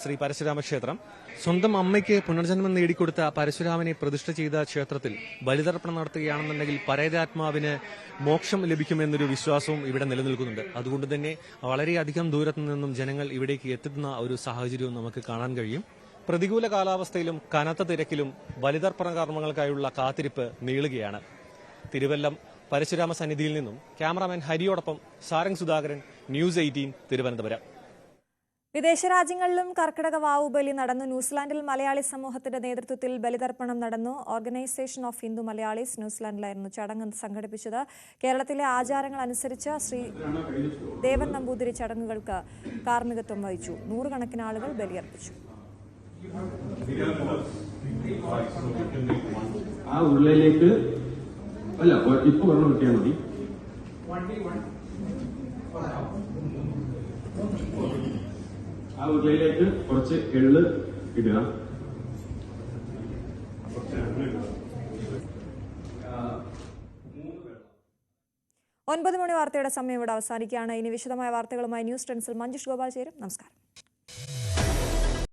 ശ്രീ പരശുരാമ ക്ഷേത്രം. സ്വന്തം അമ്മയ്ക്ക് പുനർജന്മം നേടിക്കൊടുത്ത പരശുരാമനെ പ്രതിഷ്ഠ ചെയ്ത ക്ഷേത്രത്തിൽ ബലിതർപ്പണം നടത്തുകയാണെന്നുണ്ടെങ്കിൽ പരേതാത്മാവിന് മോക്ഷം ലഭിക്കുമെന്നൊരു വിശ്വാസവും ഇവിടെ നിലനിൽക്കുന്നുണ്ട്. അതുകൊണ്ട് തന്നെ വളരെയധികം ദൂരത്തു നിന്നും ജനങ്ങൾ ഇവിടേക്ക് എത്തുന്ന ഒരു സാഹചര്യവും നമുക്ക് കാണാൻ കഴിയും. പ്രതികൂല കാലാവസ്ഥയിലും കനത്ത തിരക്കിലും ബലിതർപ്പണ കർമ്മങ്ങൾക്കായുള്ള കാത്തിരിപ്പ് നീളുകയാണ്. തിരുവല്ലം പരശുരാമ സന്നിധിയിൽ നിന്നും ക്യാമറാമാൻ ഹരിയോടൊപ്പം സാരംഗ് സുധാകരൻ, ന്യൂസ് 18 തിരുവനന്തപുരം. വിദേശ രാജ്യങ്ങളിലും കർക്കിടക വാവു ബലി നടന്നു. ന്യൂസിലാൻഡിൽ മലയാളി സമൂഹത്തിന്റെ നേതൃത്വത്തിൽ ബലിതർപ്പണം നടന്നു. ഓർഗനൈസേഷൻ ഓഫ് ഹിന്ദു മലയാളീസ് ന്യൂസിലാൻഡിലായിരുന്നു ചടങ്ങ് സംഘടിപ്പിച്ചത്. കേരളത്തിലെ ആചാരങ്ങൾ അനുസരിച്ച് ശ്രീ ദേവൻ നമ്പൂതിരി ചടങ്ങുകൾക്ക് കാർമ്മികത്വം വഹിച്ചു. 100 കണക്കിന് ആളുകൾ ബലിയർപ്പിച്ചു. ആ ഉള്ളിലേക്ക് അല്ല ഇപ്പൊ വെള്ളം കിട്ടിയാൽ മതി. ആ ഉരുളയിലേക്ക് കുറച്ച് എള്ള് ഇടുക. 9 മണി വാർത്തയുടെ സമയം ഇവിടെ അവസാനിക്കുകയാണ്. ഇനി വിശദമായ വാർത്തകളുമായി ന്യൂസ് ടെൻസിൽ മഞ്ജുഷ് ഗോപാൽ ചേരും. നമസ്കാരം.